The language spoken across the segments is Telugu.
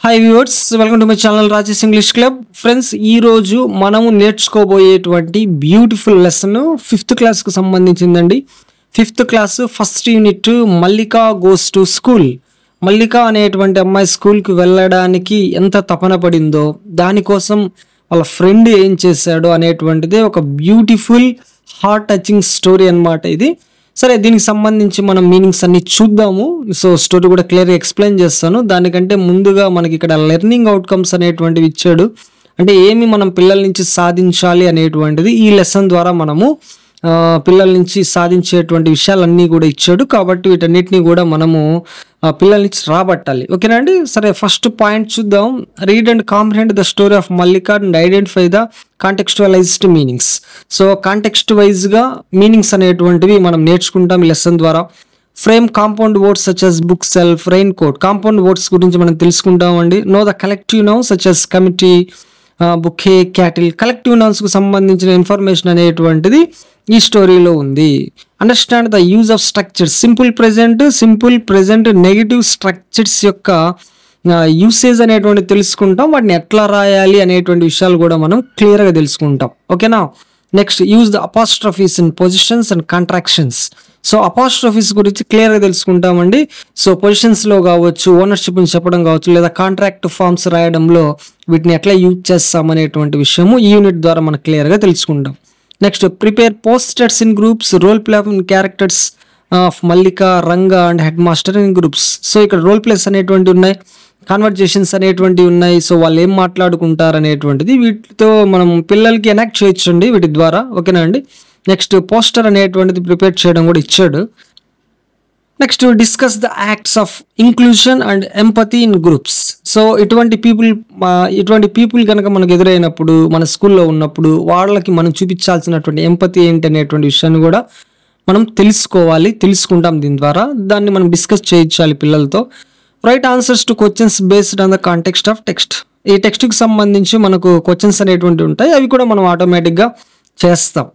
Hi viewers, welcome to my channel Rajesh English club. Friends, ఈరోజు మనము నేర్చుకోబోయేటువంటి బ్యూటిఫుల్ లెసన్ 5th క్లాస్కు సంబంధించిందండి. 5th class first unit Mallika goes to school. Mallika అనేటువంటి అమ్మాయి స్కూల్కి వెళ్ళడానికి ఎంత తపన పడిందో, దానికోసం వాళ్ళ ఫ్రెండ్ ఏం చేశాడో అనేటువంటిదే ఒక బ్యూటిఫుల్ హార్ట్ టచింగ్ స్టోరీ అన్నమాట ఇది. సరే, దీనికి సంబంధించి మనం మీనింగ్స్ అన్ని చూద్దాము. సో స్టోరీ కూడా క్లియర్గా ఎక్స్ప్లెయిన్ చేస్తాను. దానికంటే ముందుగా మనకి ఇక్కడ లెర్నింగ్ అవుట్కమ్స్ అనేటువంటివి ఇచ్చాడు. అంటే ఏమి మనం పిల్లల నుంచి సాధించాలి అనేటువంటిది ఈ లెసన్ ద్వారా మనము పిల్లల నుంచి సాధించేటువంటి విషయాలన్నీ కూడా ఇచ్చాడు. కాబట్టి వీటన్నిటిని కూడా మనము పిల్లల నుంచి రాబట్టాలి. ఓకేనా అండి? సరే, ఫస్ట్ పాయింట్ చూద్దాం. Read and comprehend the story of Mallika and identify the contextualized meanings. So context వైజ్గా మీనింగ్స్ అనేటువంటివి మనం నేర్చుకుంటాం ఈ లెసన్ ద్వారా. Frame compound words such as book shelf, rain coat. Compound words గురించి మనం తెలుసుకుంటామండి. Know the collective noun such as committee, bouquet, cattle. Collective నౌన్స్కు సంబంధించిన ఇన్ఫర్మేషన్ అనేటువంటిది ఈ స్టోరీలో ఉంది. Understand the use of structures. Simple present negative structures యొక్క యూసేజ్ అనేటువంటి తెలుసుకుంటాం. వాటిని ఎట్లా రాయాలి అనేటువంటి విషయాలు కూడా మనం క్లియర్గా తెలుసుకుంటాం. ఓకేనా? Next, use the apostrophes in positions and contractions. So apostrophes గురించి క్లియర్గా తెలుసుకుంటామండి. సో పొజిషన్స్లో కావచ్చు, ఓనర్షిప్ని చెప్పడం కావచ్చు, లేదా కాంట్రాక్ట్ ఫార్మ్స్ రాయడంలో వీటిని ఎట్లా యూజ్ చేస్తాం అనేటువంటి విషయము ఈ యూనిట్ ద్వారా మనం క్లియర్గా తెలుసుకుంటాం. Next, prepare posters in groups, role play in characters of Mallika, Ranga and headmaster in groups. So ఇక్కడ రోల్ ప్లేస్ అనేటువంటివి ఉన్నాయి, కాన్వర్జేషన్స్ అనేటువంటివి ఉన్నాయి. సో వాళ్ళు ఏం మాట్లాడుకుంటారు అనేటువంటిది వీటితో మనం పిల్లలకి ఎనాక్ట్ చేయొచ్చండి వీటి ద్వారా. ఓకేనా అండి? నెక్స్ట్, పోస్టర్ అనేటువంటిది ప్రిపేర్ చేయడం కూడా ఇచ్చాడు. Next, discuss the acts of inclusion and empathy in groups. So ఇటువంటి పీపుల్ కనుక మనకు ఎదురైనప్పుడు, మన స్కూల్లో ఉన్నప్పుడు వాళ్ళకి మనం చూపించాల్సినటువంటి ఎంపతి ఏంటి అనేటువంటి విషయాన్ని కూడా మనం తెలుసుకుంటాం దీని ద్వారా. దాన్ని మనం డిస్కస్ చేయించాలి పిల్లలతో. Right answers to questions based on the context of text. ఈ టెక్స్ట్కి సంబంధించి మనకు క్వశ్చన్స్ అనేటువంటివి ఉంటాయి, అవి కూడా మనం ఆటోమేటిక్గా చేస్తాం.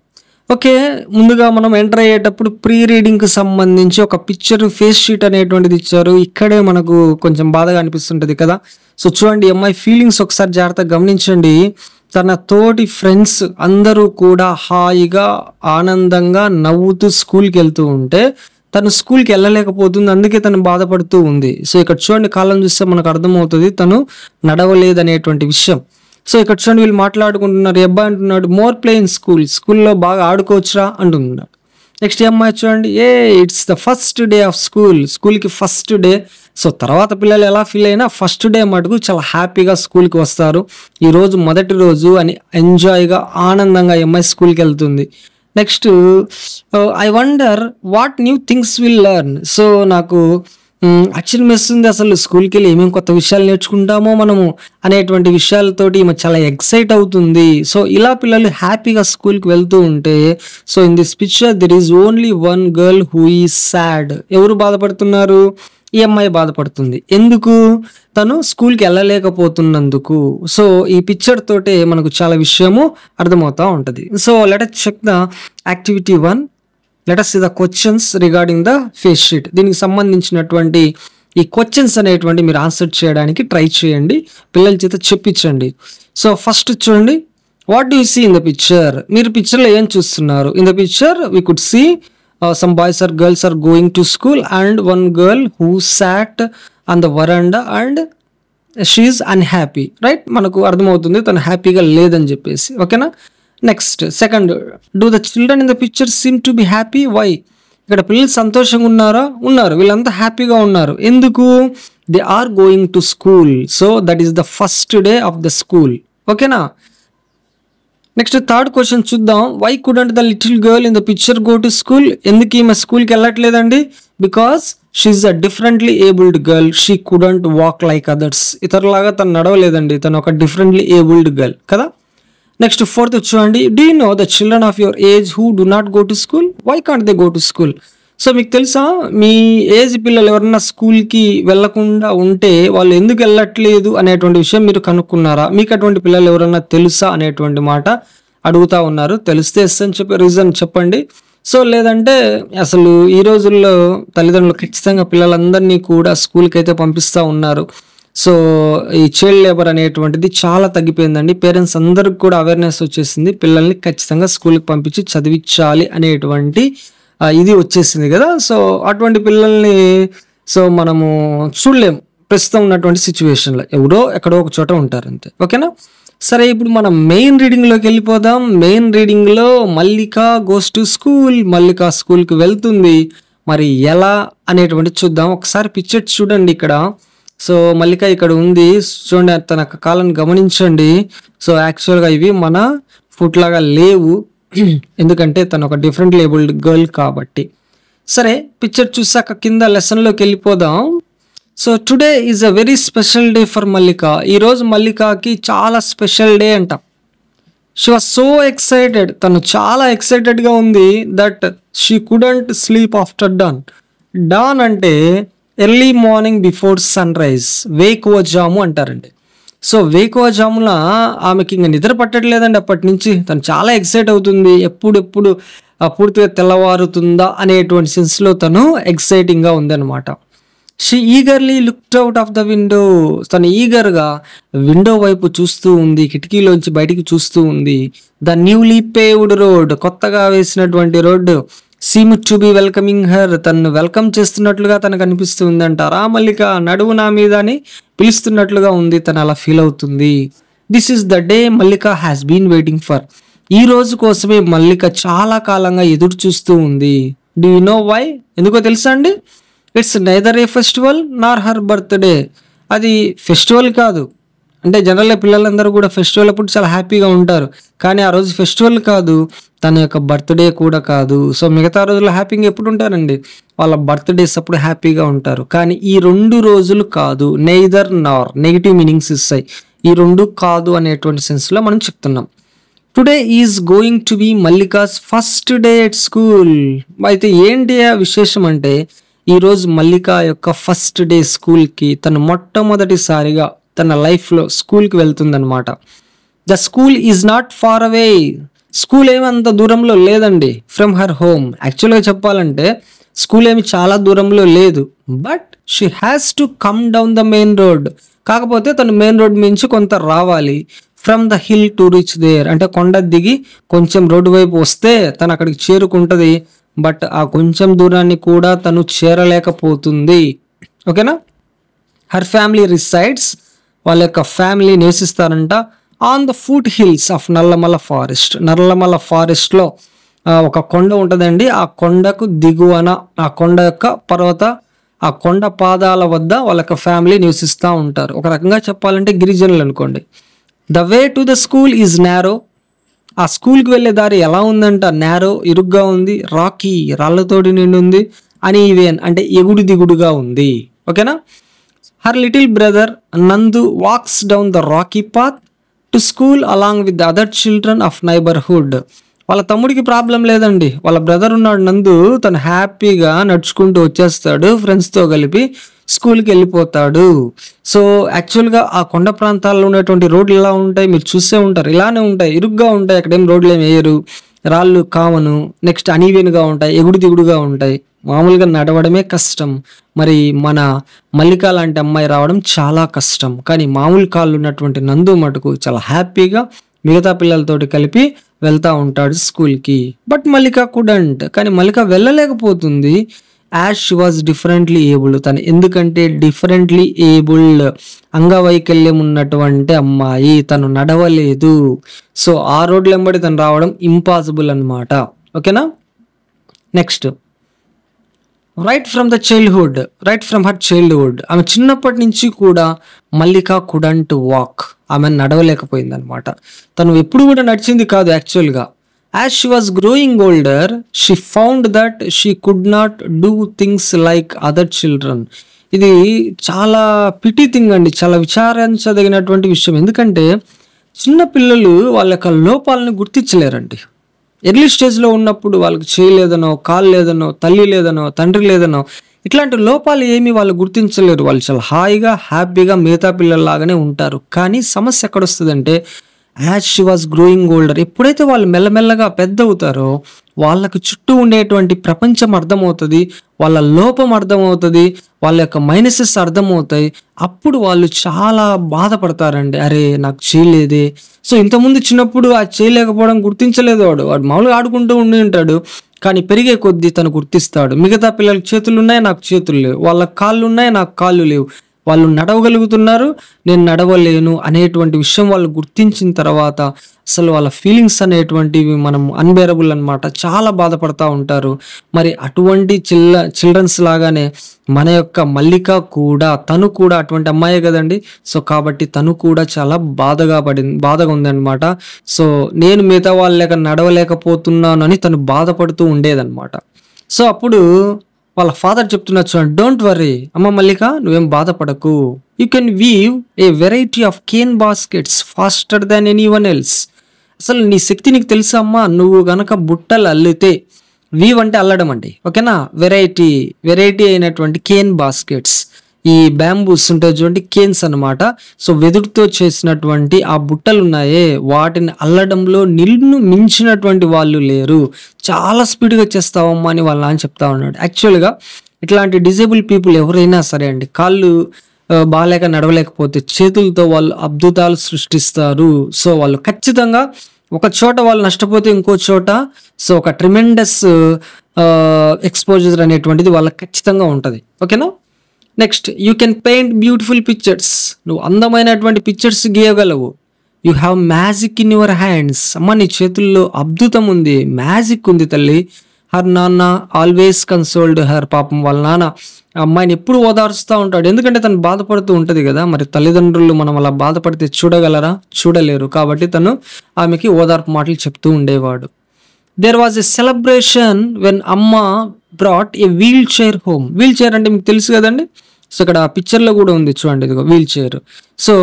ఓకే, ముందుగా మనం ఎంటర్ అయ్యేటప్పుడు ప్రీ రీడింగ్కి సంబంధించి ఒక పిక్చర్ ఫేస్ షీట్ అనేటువంటిది ఇచ్చారు. ఇక్కడే మనకు కొంచెం బాధగా అనిపిస్తుంటుంది కదా. సో చూడండి, అమ్మాయి ఫీలింగ్స్ ఒకసారి జాగ్రత్తగా గమనించండి. తన తోటి ఫ్రెండ్స్ అందరూ కూడా హాయిగా ఆనందంగా నవ్వుతూ స్కూల్కి వెళ్తూ ఉంటే తను స్కూల్కి వెళ్ళలేకపోతుంది, అందుకే తను బాధపడుతూ ఉంది. సో ఇక్కడ చూడండి, కాలం చూస్తే మనకు అర్థమవుతుంది తను నడవలేదు అనేటువంటి విషయం. సో ఇక్కడ చూడండి, వీళ్ళు మాట్లాడుకుంటున్నారు. అబ్బాయి అంటున్నాడు మోర్ ప్లే ఇన్ స్కూల్లో బాగా ఆడుకోవచ్చురా అంటున్నాడు. నెక్స్ట్ అమ్మాయి చూడండి, it's the first day of స్కూల్కి ఫస్ట్ డే. సో తర్వాత పిల్లలు ఎలా ఫీల్ అయినా ఫస్ట్ డే మటుకు చాలా హ్యాపీగా స్కూల్కి వస్తారు. ఈరోజు మొదటి రోజు అని ఎంజాయ్గా ఆనందంగా అమ్మాయి స్కూల్కి వెళ్తుంది. Next, I wonder what new things will learn. So నాకు ఆశ్చర్యం వేస్తుంది, అసలు స్కూల్కి వెళ్ళి ఏమేమి కొత్త విషయాలు నేర్చుకుంటామో మనము అనేటువంటి విషయాలతోటి ఈమె చాలా ఎక్సైట్ అవుతుంది. సో ఇలా పిల్లలు హ్యాపీగా స్కూల్కి వెళ్తూ ఉంటే, so in this picture there is only one girl who is sad. ఎవరు బాధపడుతున్నారు? ఈ అమ్మాయి బాధపడుతుంది. ఎందుకు? తను స్కూల్కి వెళ్ళలేకపోతున్నందుకు. సో ఈ పిక్చర్ తోటే మనకు చాలా విషయము అర్థమవుతూ ఉంటుంది. So let us check the activity 1. Let us see the questions regarding the face sheet. దీనికి సంబంధించినటువంటి ఈ క్వశ్చన్స్ అనేటువంటి మీరు ఆన్సర్ చేయడానికి ట్రై చేయండి, పిల్లల చేత చెప్పించండి. సో ఫస్ట్ చూడండి, what do you see in the picture. మీరు పిక్చర్లో ఏం చూస్తున్నారు? In the picture we could see some boys or girls are going to school and one girl who sat on the veranda and she is unhappy. Right? మనకు అర్థమవుతుంది తను హ్యాపీగా లేదని చెప్పేసి. ఓకేనా? Next, second, do the children in the picture seem to be happy. Why? ఇక్కడ పిల్లలు సంతోషంగా ఉన్నారు, వీళ్ళంతా హ్యాపీగా ఉన్నారు. ఎందుకు? They are going to school. So that is the first day of the school. ఓకేనా? నెక్స్ట్, థర్డ్ క్వశ్చన్ చూద్దాం. Why couldn't the little girl in the picture go to school. ఎందుకు ఈమె స్కూల్కి వెళ్ళట్లేదండి? Because she a differently abled girl, she couldn't walk like others. ఇతరులాగా తను నడవలేదండి, తను ఒక డిఫరెంట్లీ ఏబుల్డ్ గర్ల్ కదా. నెక్స్ట్, ఫోర్త్ చూడండి, do you know the children of your age who do not go to school. Why can't they go to school. So మీకు తెలుసా, మీ ఏజ్ పిల్లలు ఎవరన్నా స్కూల్కి వెళ్లకుండా ఉంటే వాళ్ళు ఎందుకు వెళ్ళట్లేదు అనేటువంటి విషయం మీరు కనుక్కున్నారా? మీకు అటువంటి పిల్లలు ఎవరన్నా తెలుసా అనేటువంటి మాట అడుగుతా ఉన్నారు. తెలిస్తే ఎస్ అని చెప్పి రీజన్ చెప్పండి. సో లేదంటే అసలు ఈ రోజుల్లో తల్లిదండ్రులు ఖచ్చితంగా పిల్లలందరినీ కూడా స్కూల్కి అయితే పంపిస్తూ ఉన్నారు. సో ఈ చైల్డ్ లేబర్ అనేటువంటిది చాలా తగ్గిపోయిందండి. పేరెంట్స్ అందరికి కూడా అవేర్నెస్ వచ్చేసింది. పిల్లల్ని ఖచ్చితంగా స్కూల్కి పంపించి చదివించాలి అనేటువంటి ఇది వచ్చేసింది కదా. సో అటువంటి పిల్లల్ని సో మనము చూడలేము ప్రస్తుతం ఉన్నటువంటి సిచ్యువేషన్లో. ఎవరో ఎక్కడో ఒక చోట ఉంటారు అంతే. ఓకేనా. సరే, ఇప్పుడు మనం మెయిన్ రీడింగ్లోకి వెళ్ళిపోదాం. మెయిన్ రీడింగ్లో Mallika goes to school. Mallika స్కూల్కి వెళ్తుంది. మరి ఎలా అనేటువంటి చూద్దాం. ఒకసారి పిక్చర్ చూడండి ఇక్కడ. సో మల్లిక ఇక్కడ ఉంది చూడండి, తన కాళ్ళని గమనించండి. సో యాక్చువల్గా ఇవి మన ఫుట్ లాగా లేవు, ఎందుకంటే తను ఒక డిఫరెంట్ లేబుల్డ్ గర్ల్ కాబట్టి. సరే, పిక్చర్ చూసాక కింద లెసన్లోకి వెళ్ళిపోదాం. So today is a very special day for Mallika. ఈరోజు మల్లికకి చాలా స్పెషల్ డే అంట. She was so excited. తను చాలా ఎక్సైటెడ్గా ఉంది that she couldn't sleep after dawn. Dawn అంటే early morning before sunrise, వేకువజాము అంటారండి. సో వేకువజామున ఆమెకి ఇంకా నిద్ర పట్టట్లేదండి. అప్పటి నుంచి తను చాలా ఎక్సైట్ అవుతుంది. ఎప్పుడెప్పుడు పూర్తిగా తెల్లవారుతుందా అనేటువంటి సెన్స్లో తను ఎక్సైటింగ్గా ఉందన్నమాట. She eagerly looked out of the window. తను ఈగర్గా విండో వైపు చూస్తూ ఉంది, కిటికీలోంచి బయటికి చూస్తూ ఉంది. ద న్యూలీ పేవ్డ్ రోడ్, కొత్తగా వేసినటువంటి road, seam to B welcoming her, తను వెల్కమ్ చేస్తున్నట్లుగా తనకు అనిపిస్తుంది అంటారా. మల్లిక నడువు నా మీద అని పిలుస్తున్నట్లుగా ఉంది. తను అలా ఫీల్ అవుతుంది. This is the day Mallika has been waiting for. ఈ రోజు కోసమే మల్లిక చాలా కాలంగా ఎదురు చూస్తూ ఉంది. Do you know why? ఎందుకో తెలుసా అండి? It's neither a festival nor her birthday. అది ఫెస్టివల్ కాదు. అంటే జనరల్గా పిల్లలందరూ కూడా ఫెస్టివల్ అప్పుడు చాలా హ్యాపీగా ఉంటారు, కానీ ఆ రోజు ఫెస్టివల్ కాదు, తన యొక్క బర్త్డే కూడా కాదు. సో మిగతా రోజుల్లో హ్యాపీగా ఎప్పుడు ఉంటారండి? వాళ్ళ బర్త్డేస్ అప్పుడు హ్యాపీగా ఉంటారు. కానీ ఈ 2 రోజులు కాదు. నెయిదర్ నార్, నెగిటివ్ మీనింగ్స్ ఇస్తాయి. ఈ 2 కాదు అనేటువంటి సెన్స్లో మనం చెప్తున్నాం. Today is going to be Mallika's first day at school. అయితే ఏంటి ఆ విశేషం అంటే, ఈరోజు మల్లిక యొక్క ఫస్ట్ డే స్కూల్కి, తను మొట్టమొదటిసారిగా తన లైఫ్లో స్కూల్కి వెళ్తుందనమాట. The school is not far away. School ఏమి అంత దూరంలో లేదండి ఫ్రమ్ హర్ హోమ్. యాక్చువల్గా చెప్పాలంటే స్కూల్ ఏమి చాలా దూరంలో లేదు, but she has to come down the main road. కాకపోతే తను మెయిన్ రోడ్ నుంచి కొంత రావాలి. From the hill to reach there, అంటే కొండ దిగి కొంచెం రోడ్డు వైపు వస్తే తను అక్కడికి చేరుకుంటుంది. బట్ ఆ కొంచెం దూరాన్ని కూడా తను చేరలేకపోతుంది. ఓకేనా. హర్ ఫ్యామిలీ రిసైడ్స్, వాళ్ళ యొక్క ఫ్యామిలీ నివసిస్తారంట on the foothills of Nallamala forest. Nallamala ఫారెస్ట్లో ఒక కొండ ఉంటుందండి. ఆ కొండకు దిగువన, ఆ కొండ యొక్క ఆ కొండ పాదాల వద్ద వాళ్ళ యొక్క ఫ్యామిలీ నివసిస్తూ ఉంటారు. ఒక రకంగా చెప్పాలంటే గిరిజనులు అనుకోండి. The way to the school is narrow. ఆ స్కూల్కి వెళ్ళే దారి ఎలా ఉందంట? నారో, ఇరుగ్గా ఉంది. రాకీ, రాళ్లతోటి నిండి ఉంది. అనీవెన్ అంటే ఎగుడు దిగుడుగా ఉంది. ఓకేనా. Her little brother Nandu walks down the rocky path to school along with the other children of neighbourhood. వాళ్ళ తమ్ముడికి ప్రాబ్లం లేదండి. వాళ్ళ బ్రదర్ ఉన్నాడు నందు, తను హ్యాపీగా నడుచుకుంటూ వచ్చేస్తాడు, ఫ్రెండ్స్తో కలిపి స్కూల్కి వెళ్ళిపోతాడు. సో యాక్చువల్గా ఆ కొండ ప్రాంతాల్లో ఉన్నటువంటి రోడ్లు ఎలా ఉంటాయి మీరు చూసే ఉంటారు. ఇలానే ఉంటాయి, ఇరుగ్గా ఉంటాయి. అక్కడేం రోడ్లు ఏమి వేయరు, రాళ్ళు కామను. నెక్స్ట్ అనీవెన్గా ఉంటాయి, ఎగుడు దిగుడుగా ఉంటాయి. మామూలుగా నడవడమే కష్టం. మరి మన మల్లిక లాంటి అమ్మాయి రావడం చాలా కష్టం. కానీ మామూలు కాళ్ళు ఉన్నటువంటి నందు మటుకు చాలా హ్యాపీగా మిగతా పిల్లలతోటి కలిపి వెళ్తూ ఉంటాడు స్కూల్కి. బట్ మల్లిక కుడెంట్, కానీ మల్లిక వెళ్ళలేకపోతుంది. As she was differently abled. తను ఎందుకంటే డిఫరెంట్లీ ఏబుల్డ్, అంగవైకల్యం ఉన్నటువంటి అమ్మాయి, తను నడవలేదు. సో ఆ రోడ్లు వెంబడి తను రావడం ఇంపాసిబుల్ అనమాట. ఓకేనా. Next, right from her childhood, ఆమె చిన్నప్పటి నుంచి కూడా మల్లిక కుడెంట్ వాక్, ఆమె నడవలేకపోయింది అనమాట. తను ఎప్పుడు కూడా నడిచింది కాదు యాక్చువల్గా. As she was growing older she found that she could not do things like other children. ఇది చాలా పిటీ థింగ్ అండి, చాలా విచారించదగినటువంటి విషయం. ఎందుకంటే చిన్నపిల్లలు వాళ్ళ యొక్క లోపాలను గుర్తించలేరండి. ఎర్లీ స్టేజ్లో ఉన్నప్పుడు వాళ్ళకి చేయలేదనో, కాలు లేదనో, తల్లి లేదనో, తండ్రి లేదనో, ఇట్లాంటి లోపాలు ఏమీ వాళ్ళు గుర్తించలేరు. వాళ్ళు చాలా హాయిగా హ్యాపీగా మిగతా పిల్లల్లాగానే ఉంటారు. కానీ సమస్య ఎక్కడొస్తుందంటే, as she was growing older, ఎప్పుడైతే వాళ్ళు మెల్లమెల్లగా పెద్ద అవుతారో వాళ్ళకు చుట్టూ ఉండేటువంటి ప్రపంచం అర్థమవుతుంది, వాళ్ళ లోపం అర్థమవుతుంది, వాళ్ళ యొక్క మైనసెస్ అర్థమవుతాయి. అప్పుడు వాళ్ళు చాలా బాధపడతారండి. అరే నాకు చేయలేదే. సో ఇంతకుముందు చిన్నప్పుడు ఆ చేయలేకపోవడం గుర్తించలేదు వాడు మామూలుగా ఆడుకుంటూ ఉండి ఉంటాడు. కానీ పెరిగే కొద్దీ తను గుర్తిస్తాడు, మిగతా పిల్లలకి చేతులు ఉన్నాయి, నాకు చేతులు లేవు, వాళ్ళకి కాళ్ళు ఉన్నాయి, నాకు కాళ్ళు లేవు, వాళ్ళు నడవగలుగుతున్నారు, నేను నడవలేను అనేటువంటి విషయం వాళ్ళు గుర్తించిన తర్వాత అసలు వాళ్ళ ఫీలింగ్స్ అనేటువంటివి మనం అన్బేరబుల్ అనమాట. చాలా బాధపడతా ఉంటారు. మరి అటువంటి చిల్డ్రన్స్ లాగానే మన యొక్క మల్లిక కూడా, తను కూడా అటువంటి అమ్మాయే కదండి. సో కాబట్టి తను కూడా చాలా బాధగా ఉందన్నమాట. సో నేను మిగతా వాళ్ళ లేక నడవలేకపోతున్నాను అని తను బాధపడుతూ ఉండేదన్నమాట. సో అప్పుడు వాళ్ళ ఫాదర్ చెప్తున్నారు చూడండి, డోంట్ వర్రీ అమ్మ మల్లిక, నువ్వేం బాధపడకు, you can weave a variety of cane baskets faster than anyone else. అసలు నీ శక్తి నీకు తెలుసా అమ్మా, నువ్వు గనక బుట్టలు అల్లితే, వీవ్ అంటే అల్లడం అండి, ఓకేనా, వెరైటీ అయినటువంటి కేన్ బాస్కెట్స్, ఈ బ్యాంబూస్ ఉంటాయి చూడండి, కేన్స్ అనమాట. సో వెదురుతో చేసినటువంటి ఆ బుట్టలు ఉన్నాయే, వాటిని అల్లడంలో నిన్ను మించినటువంటి వాళ్ళు లేరు, చాలా స్పీడ్గా చేస్తావమ్మా అని వాళ్ళ నాన్న చెప్తా ఉన్నాడు. యాక్చువల్గా ఇట్లాంటి డిజేబుల్ పీపుల్ ఎవరైనా సరే అండి, కాళ్ళు బాగాలేక నడవలేకపోతే చేతులతో వాళ్ళు అద్భుతాలు సృష్టిస్తారు. సో వాళ్ళు ఖచ్చితంగా ఒక చోట వాళ్ళు నష్టపోతే ఇంకో చోట సో ఒక ట్రిమెండస్ ఎక్స్పోజర్ అనేటువంటిది వాళ్ళకి ఖచ్చితంగా ఉంటుంది, ఓకేనా. Next, you can paint beautiful pictures, నువ్వు అందమైనటువంటి పిక్చర్స్ గీయగలవు. You have magic in your hands, అమ్మ నీ చేతుల్లో అద్భుతం ఉంది, మ్యాజిక్ ఉంది తల్లి. హర్ నాన్న ఆల్వేస్ కన్సోల్డ్ హర్, పాపం వాళ్ళ నాన్న అమ్మాయిని ఎప్పుడు ఓదారుస్తూ ఉంటాడు, ఎందుకంటే తను బాధపడుతూ ఉంటుంది కదా. మరి తల్లిదండ్రులు మనం అలా బాధపడితే చూడగలరా? చూడలేరు. కాబట్టి తను ఆమెకి ఓదార్పు మాటలు చెప్తూ ఉండేవాడు. There was a celebration when amma brought a wheelchair home. Wheelchair అంటే మీకు తెలుసు కదండి. సో ఇక్కడ పిక్చర్లో కూడా ఉంది చూడండి, ఇదిగో వీల్ చైర్. సో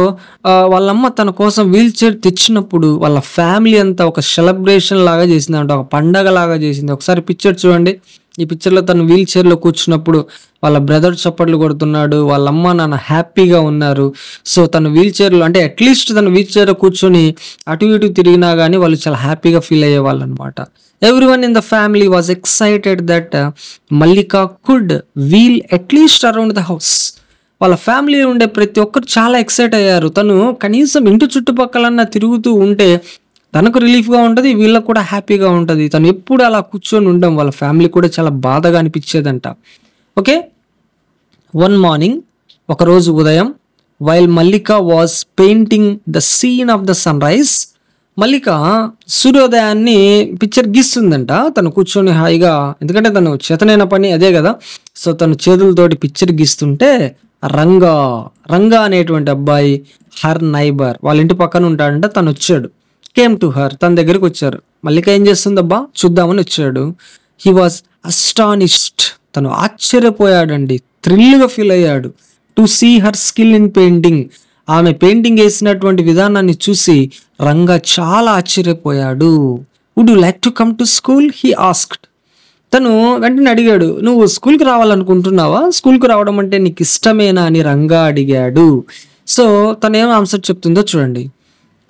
వాళ్ళమ్మ తన కోసం వీల్ చైర్ తెచ్చినప్పుడు వాళ్ళ ఫ్యామిలీ అంతా ఒక సెలబ్రేషన్ లాగా చేసింది, అంటే ఒక పండగ లాగా చేసింది. ఒకసారి పిక్చర్ చూడండి. ఈ పిక్చర్లో తను వీల్ చైర్లో కూర్చున్నప్పుడు వాళ్ళ బ్రదర్ చప్పట్లు కొడుతున్నాడు, వాళ్ళ అమ్మ నాన్న హ్యాపీగా ఉన్నారు. సో తను వీల్ చైర్లో, అంటే అట్లీస్ట్ తను వీల్ చైర్లో కూర్చొని అటు ఇటు తిరిగినా కానీ వాళ్ళు చాలా హ్యాపీగా ఫీల్ అయ్యేవాళ్ళు అనమాట. Everyone in the family was excited that Mallika could wheel at least around the house. వాళ్ళ ఫ్యామిలీలో ఉండే ప్రతి ఒక్కరు చాలా ఎక్సైట్ అయ్యారు. తను కనీసం ఇంటి చుట్టుపక్కలన్నా తిరుగుతూ ఉంటే తనకు రిలీఫ్గా ఉంటుంది, వీళ్ళకు కూడా హ్యాపీగా ఉంటుంది. తను ఎప్పుడు అలా కూర్చొని ఉండడం వాళ్ళ ఫ్యామిలీ కూడా చాలా బాధగా అనిపించేదంట. ఓకే, వన్ మార్నింగ్, ఒకరోజు ఉదయం, while Mallika was painting the scene of the sunrise, Mallika సూర్యోదయాన్ని పిక్చర్ గీస్తుందంట తను కూర్చొని హాయిగా, ఎందుకంటే తను చేతనైన పని అదే కదా. సో తను చేతులతోటి పిక్చర్ గీస్తుంటే రంగా అనేటువంటి అబ్బాయి, హర్ నైబర్, వాళ్ళ ఇంటి పక్కన ఉంటాడంట, తను వచ్చాడు. కేమ్ టు హర్, తన దగ్గరికి వచ్చారు. మల్లిక ఏం చేస్తుందబ్బా చూద్దామని వచ్చాడు. హీ వాజ్ అస్టానిష్డ్, తను ఆశ్చర్యపోయాడండి, థ్రిల్గా ఫీల్ అయ్యాడు. To see her skill in painting, ఆమె పెయింటింగ్ వేసినటువంటి విధానాన్ని చూసి రంగా చాలా ఆశ్చర్యపోయాడు. Would you like to come to school, he asked. తను వెంటనే అడిగాడు, నువ్వు స్కూల్కి రావాలనుకుంటున్నావా, స్కూల్కి రావడం అంటే నీకు ఇష్టమేనా అని రంగా అడిగాడు. సో తను ఏం ఆన్సర్ చెప్తుందో చూడండి.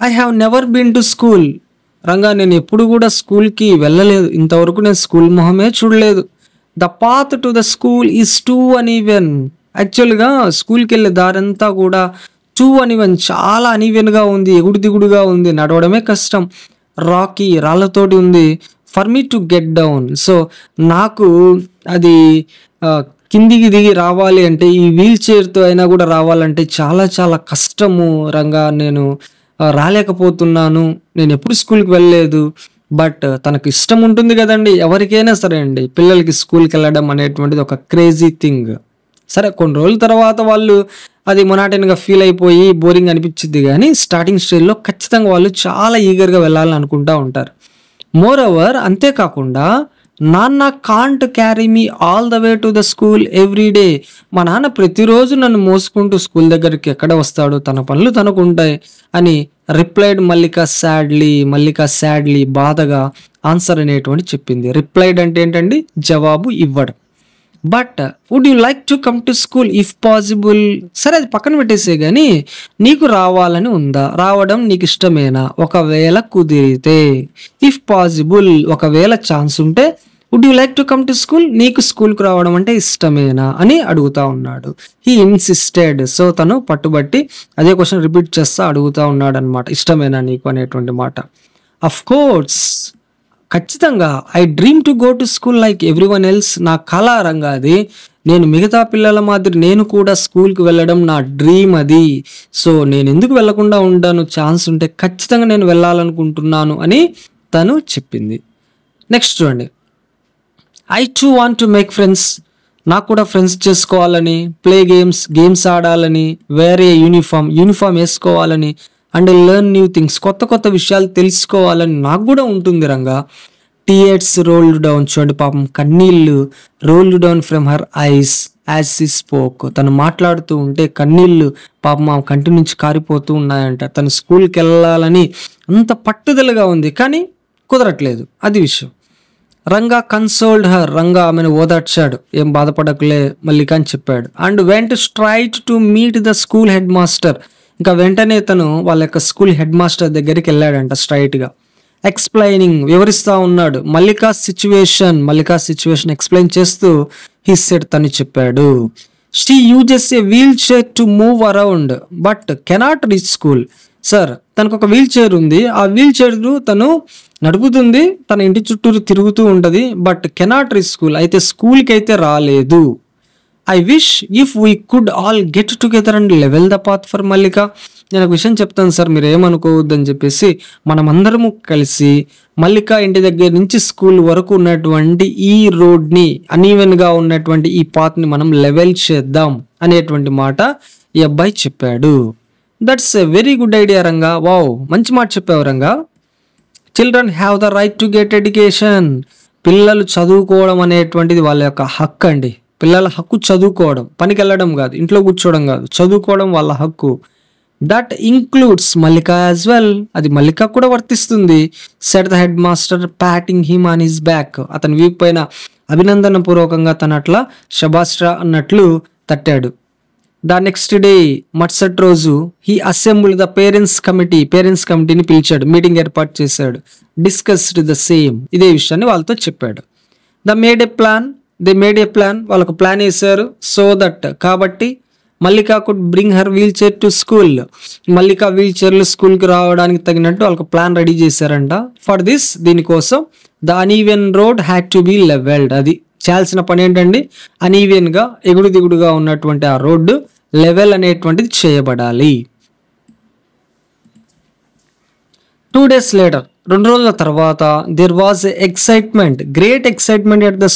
I have never been to school, Ranga నేను ఎప్పుడు కూడా స్కూల్కి వెళ్ళలేదు, ఇంతవరకు నేను స్కూల్ మొహమే చూడలేదు. The path to the school is too uneven, యాక్చువల్గా స్కూల్కి వెళ్ళే దారంతా కూడా టూ అన్ఈవెన్, చాలా అన్ఈవెన్గా ఉంది, ఎగుడు దిగుడుగా ఉంది, నడవడమే కష్టం, రాకీ రాళ్ళతోటి ఉంది. For me to get down, so నాకు అది కిందికి దిగి రావాలి అంటే ఈ వీల్ చైర్తో అయినా కూడా రావాలంటే చాలా చాలా కష్టము రంగా, నేను రాలేకపోతున్నాను, నేను ఎప్పుడు స్కూల్కి వెళ్ళలేదు. బట్ తనకు ఇష్టం ఉంటుంది కదండి, ఎవరికైనా సరే అండి, పిల్లలకి స్కూల్కి వెళ్ళడం అనేటువంటిది ఒక క్రేజీ థింగ్. సరే కొన్ని రోజుల తర్వాత వాళ్ళు అది మొనాటన్గా ఫీల్ అయిపోయి బోరింగ్ అనిపించింది, కానీ స్టార్టింగ్ స్టేజ్లో ఖచ్చితంగా వాళ్ళు చాలా ఈగర్గా వెళ్ళాలని అనుకుంటూ ఉంటారు. మోర్ ఓవర్, అంతేకాకుండా నాన్న can't carry me all the way to the school every day, మా నాన్న ప్రతిరోజు నన్ను మోసుకుంటూ స్కూల్ దగ్గరికి ఎక్కడ వస్తాడు, తన పనులు తనకు ఉంటాయి అని రిప్లైడ్ మల్లిక సాడ్లీ బాధగా ఆన్సర్ అనేటువంటి చెప్పింది. రిప్లైడ్ అంటే ఏంటండి, జవాబు ఇవ్వడం. But would you like to come to school if possible. సరే అది పక్కన పెట్టేసే కానీ నీకు రావాలని ఉందా, రావడం నీకు ఇష్టమేనా, ఒకవేళ కుదిరితే, ఇఫ్ పాసిబుల్ ఒకవేళ ఛాన్స్ ఉంటే, would you like to come to school నీకు స్కూల్కి రావడం అంటే ఇష్టమేనా అని అడుగుతా ఉన్నాడు. He insisted. సో తను పట్టుబట్టి అదే క్వశ్చన్ రిపీట్ చేస్తా అడుగుతా ఉన్నాడు అనమాట, ఇష్టమేనా నీకు అనేటువంటి మాట. అఫ్ కోర్స్ ఖచ్చితంగా, I dream to go to school like everyone else. నా కళ రంగా అది, నేను మిగతా పిల్లల మాదిరి నేను కూడా స్కూల్కి వెళ్ళడం నా డ్రీమ్ అది. సో నేను ఎందుకు వెళ్ళకుండా ఉంటాను, ఛాన్స్ ఉంటే ఖచ్చితంగా నేను వెళ్ళాలనుకుంటున్నాను అని తను చెప్పింది. నెక్స్ట్ చూడండి, I two want to make friends. నాకు కూడా ఫ్రెండ్స్ చేసుకోవాలని, ప్లే గేమ్స్ ఆడాలని, వేరే యూనిఫామ్ వేసుకోవాలని, అండ్ లెర్న్ న్యూ థింగ్స్, కొత్త విషయాలు తెలుసుకోవాలని నాకు కూడా ఉంటుంది రంగా. Tears rolled down. చూడండి పాపం కన్నీళ్ళు rolled down from her ice as she spoke. తను మాట్లాడుతూ ఉంటే కన్నీళ్ళు పాపం ఆ కంటి నుంచి కారిపోతూ ఉన్నాయంట. తను స్కూల్కి వెళ్ళాలని అంత పట్టుదలగా ఉంది కానీ కుదరట్లేదు, అది విషయం. Ranga consoled her. రంగా ఆమెను ఓదార్చాడు, ఏం బాధపడకులే మల్లిక అని చెప్పాడు. And went straight to meet the school head master. ఇంకా వెంటనే తను వాళ్ళ యొక్క స్కూల్ హెడ్ మాస్టర్ దగ్గరికి వెళ్ళాడంట స్ట్రైట్గా. ఎక్స్ప్లెయినింగ్, వివరిస్తూ ఉన్నాడు మల్లికా సిచ్యువేషన్ ఎక్స్ప్లెయిన్ చేస్తూ హీ సెడ్, తను చెప్పాడు, she uses a wheelchair to move around but cannot reach school. Sir తనకు ఒక వీల్ చైర్ ఉంది, ఆ వీల్ చైర్ తను నడుపుతుంది, తన ఇంటి చుట్టూరు తిరుగుతూ ఉంటుంది, బట్ కెనాట్ రీచ్ స్కూల్, అయితే స్కూల్కి అయితే రాలేదు. I wish if we could all get together and level the path for Mallika. నేను ఒక విషయం చెప్తాను సార్, మీరు ఏమనుకోవద్దని చెప్పేసి మనమందరము కలిసి మల్లిక ఇంటి దగ్గర నుంచి స్కూల్ వరకు ఉన్నటువంటి ఈ రోడ్ని, అనీవెన్గా ఉన్నటువంటి ఈ పాత్ని మనం లెవెల్ చేద్దాం అనేటువంటి మాట ఈ అబ్బాయి చెప్పాడు. That's a very good idea Ranga. Wow, మంచి మాట చెప్పావు Ranga. Children have the right to get education. పిల్లలు చదువుకోవడం అనేటువంటిది వాళ్ళ యొక్క హక్కు అండి. పిల్లల హక్కు చదువుకోవడం, పనికి వెళ్ళడం కాదు, ఇంట్లో కూర్చోవడం కాదు, చదువుకోవడం వాళ్ళ హక్కు. That includes Mallika as well. అది మల్లిక కూడా వర్తిస్తుంది. Said the head master patting him on his back. అతని వీపు పైన అభినందన పూర్వకంగా తన అట్లా శబాస్రా అన్నట్లు తట్టాడు. ద నెక్స్ట్ డే, మరుసటి రోజు, హీ అసెంబ్లీ ద పేరెంట్స్ కమిటీని పిలిచాడు, మీటింగ్ ఏర్పాటు చేశాడు. డిస్కస్డ్ ద సేమ్, ఇదే విషయాన్ని వాళ్ళతో చెప్పాడు. దే మేడ్ ఏ ప్లాన్, వాళ్ళకు ప్లాన్ వేశారు. సో దట్, కాబట్టి Mallika could bring her wheelchair to school. Mallika వీల్ చైర్లు స్కూల్కి రావడానికి తగినట్టు వాళ్ళకు ప్లాన్ రెడీ చేశారంట. ఫర్ దిస్, దీనికోసం the uneven road had to be levelled. అది చేయాల్సిన పని ఏంటండి, అనీవెన్గా ఎగుడు దిగుడుగా ఉన్నటువంటి ఆ రోడ్డు లెవెల్ అనేటువంటిది చేయబడాలి. 2 days later, 2 రోజుల తర్వాత, there was great excitement at the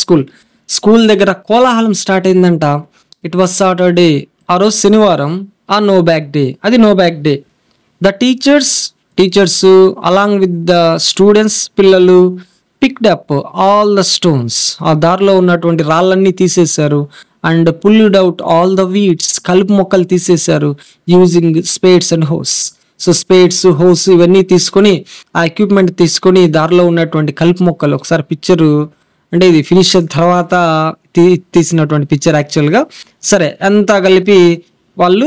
school దగ్గర కోలాహలం స్టార్ట్ అయిందంట. ఇట్ వాజ్ సాటర్డే, ఆ రోజు శనివారం, ఆ no bag day. The teachers along with the students, పిల్లలు picked up all the stones. ఆ దారిలో ఉన్నటువంటి రాళ్ళన్నీ తీసేశారు. And pulled out all the weeds, కలుపు మొక్కలు తీసేశారు. Using spades and hoes. So spades, hoes ఇవన్నీ తీసుకొని, ఆ ఎక్విప్మెంట్ తీసుకొని దారిలో ఉన్నటువంటి కలుపు మొక్కలు, ఒకసారి పిక్చరు అంటే ఇది ఫినిష్ అయిన తర్వాత తీసినటువంటి పిక్చర్ యాక్చువల్గా. సరే, అంతా కలిపి వాళ్ళు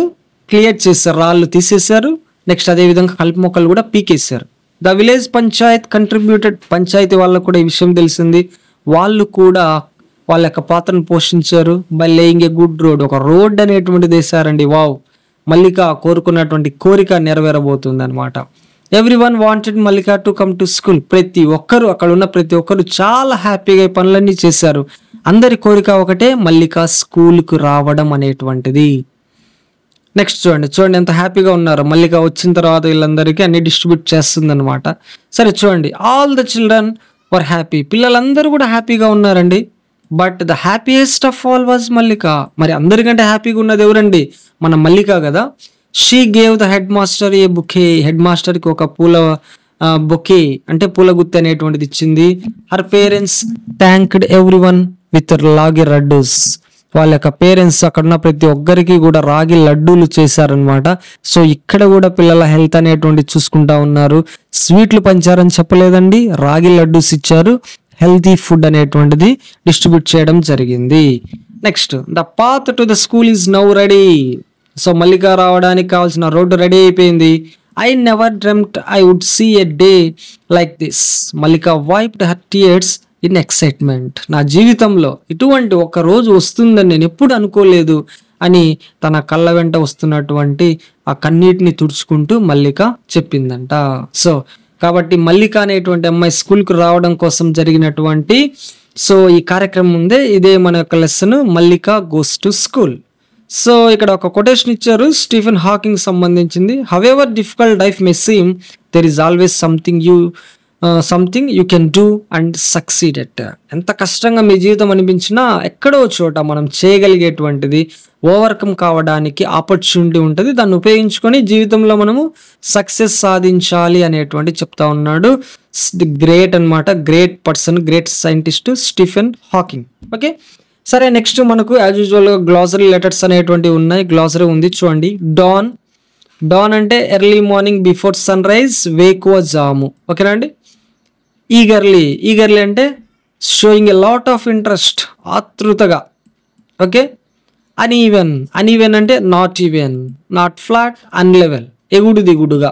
క్లియర్ చేశారు, రాళ్ళు తీసేశారు. నెక్స్ట్ అదేవిధంగా కలుపు మొక్కలు కూడా పీకేశారు. The village panchayat contributed. పంచాయతీ వాళ్ళకు కూడా ఈ విషయం తెలిసింది, వాళ్ళు కూడా వాళ్ళ యొక్క పాత్రను పోషించారు. By laying a good road, ఒక రోడ్ అనేటువంటిది వేశారండి. వావ్, మల్లిక కోరుకున్నటువంటి కోరిక నెరవేరబోతుంది అనమాట. Everyone wanted Mallika to come to school. ప్రతి ఒక్కరు, అక్కడ ఉన్న ప్రతి ఒక్కరు చాలా హ్యాపీగా ఈ పనులన్నీ చేశారు. అందరి కోరిక ఒకటే, మల్లిక స్కూల్కు రావడం అనేటువంటిది. నెక్స్ట్ చూడండి ఎంత హ్యాపీగా ఉన్నారు. మల్లిక వచ్చిన తర్వాత వీళ్ళందరికీ అన్ని డిస్ట్రిబ్యూట్ చేస్తుంది అనమాట. సరే చూడండి, all the children were happy. పిల్లలందరూ కూడా హ్యాపీగా ఉన్నారండి. But the happiest of all was Mallika. మరి అందరికంటే హ్యాపీగా ఉన్నది ఎవరండి, మన మల్లిక కదా. She gave the head master a bouquet. హెడ్ మాస్టర్కి ఒక పూల బొకే అంటే పూల గుత్తి అనేటువంటిది ఇచ్చింది. Her parents thanked everyone with ragi laddoos. వాళ్ళ యొక్క పేరెంట్స్ అక్కడ ఉన్న ప్రతి ఒక్కరికి కూడా రాగి లడ్డూలు చేశారనమాట. సో ఇక్కడ కూడా పిల్లల హెల్త్ అనేటువంటి చూసుకుంటా ఉన్నారు. స్వీట్లు పంచారని చెప్పలేదండి, రాగి లడ్డూస్ ఇచ్చారు. హెల్తీ ఫుడ్ అనేటువంటిది డిస్ట్రిబ్యూట్ చేయడం జరిగింది. Next the path to the school is now ready. So Mallika రావడానికి కావాల్సిన రోడ్డు రెడీ అయిపోయింది. I never dreamed I would see a day like this. Mallika wiped her tears in excitement. నా జీవితంలో ఇటువంటి ఒక రోజు వస్తుందని నేను ఎప్పుడు అనుకోలేదు అని తన కళ్ళ వెంట వస్తున్నటువంటి ఆ కన్నీటిని తుడుచుకుంటూ మల్లిక చెప్పిందంట. సో కాబట్టి మల్లిక అనేటువంటి అమ్మాయి స్కూల్కి రావడం కోసం జరిగినటువంటి సో ఈ కార్యక్రమం ఉందే, ఇదే మన యొక్క lesson Mallika goes to school. So ఇక్కడ ఒక కొటేషన్ ఇచ్చారు స్టీఫెన్ హాకింగ్ సంబంధించింది. However difficult life May seam there is always something you can do and succeed at. ఎంత కష్టంగా మీ జీవితం అనిపించినా ఎక్కడో చోట మనం చేయగలిగేటువంటిది, ఓవర్కమ్ కావడానికి ఆపర్చునిటీ ఉంటుంది. దాన్ని ఉపయోగించుకొని జీవితంలో మనము సక్సెస్ సాధించాలి అనేటువంటి చెప్తా ఉన్నాడు. గ్రేట్ అనమాట, great person, great scientist Stephen Hawking. Okay సరే, నెక్స్ట్ మనకు యాజ్ యూజువల్గా గ్లాసరీ లెటర్స్ అనేటువంటివి ఉన్నాయి. గ్లాసరీ ఉంది చూడండి. డాన్ అంటే early morning before sunrise, వేకువజాము. ఓకేనా అండి. ఈగర్లీ అంటే showing a lot of interest, ఆతృతగా. ఓకే. అన్ఈవెన్ అంటే not even, not flat, unlevel, ఎగుడు దిగుడుగా.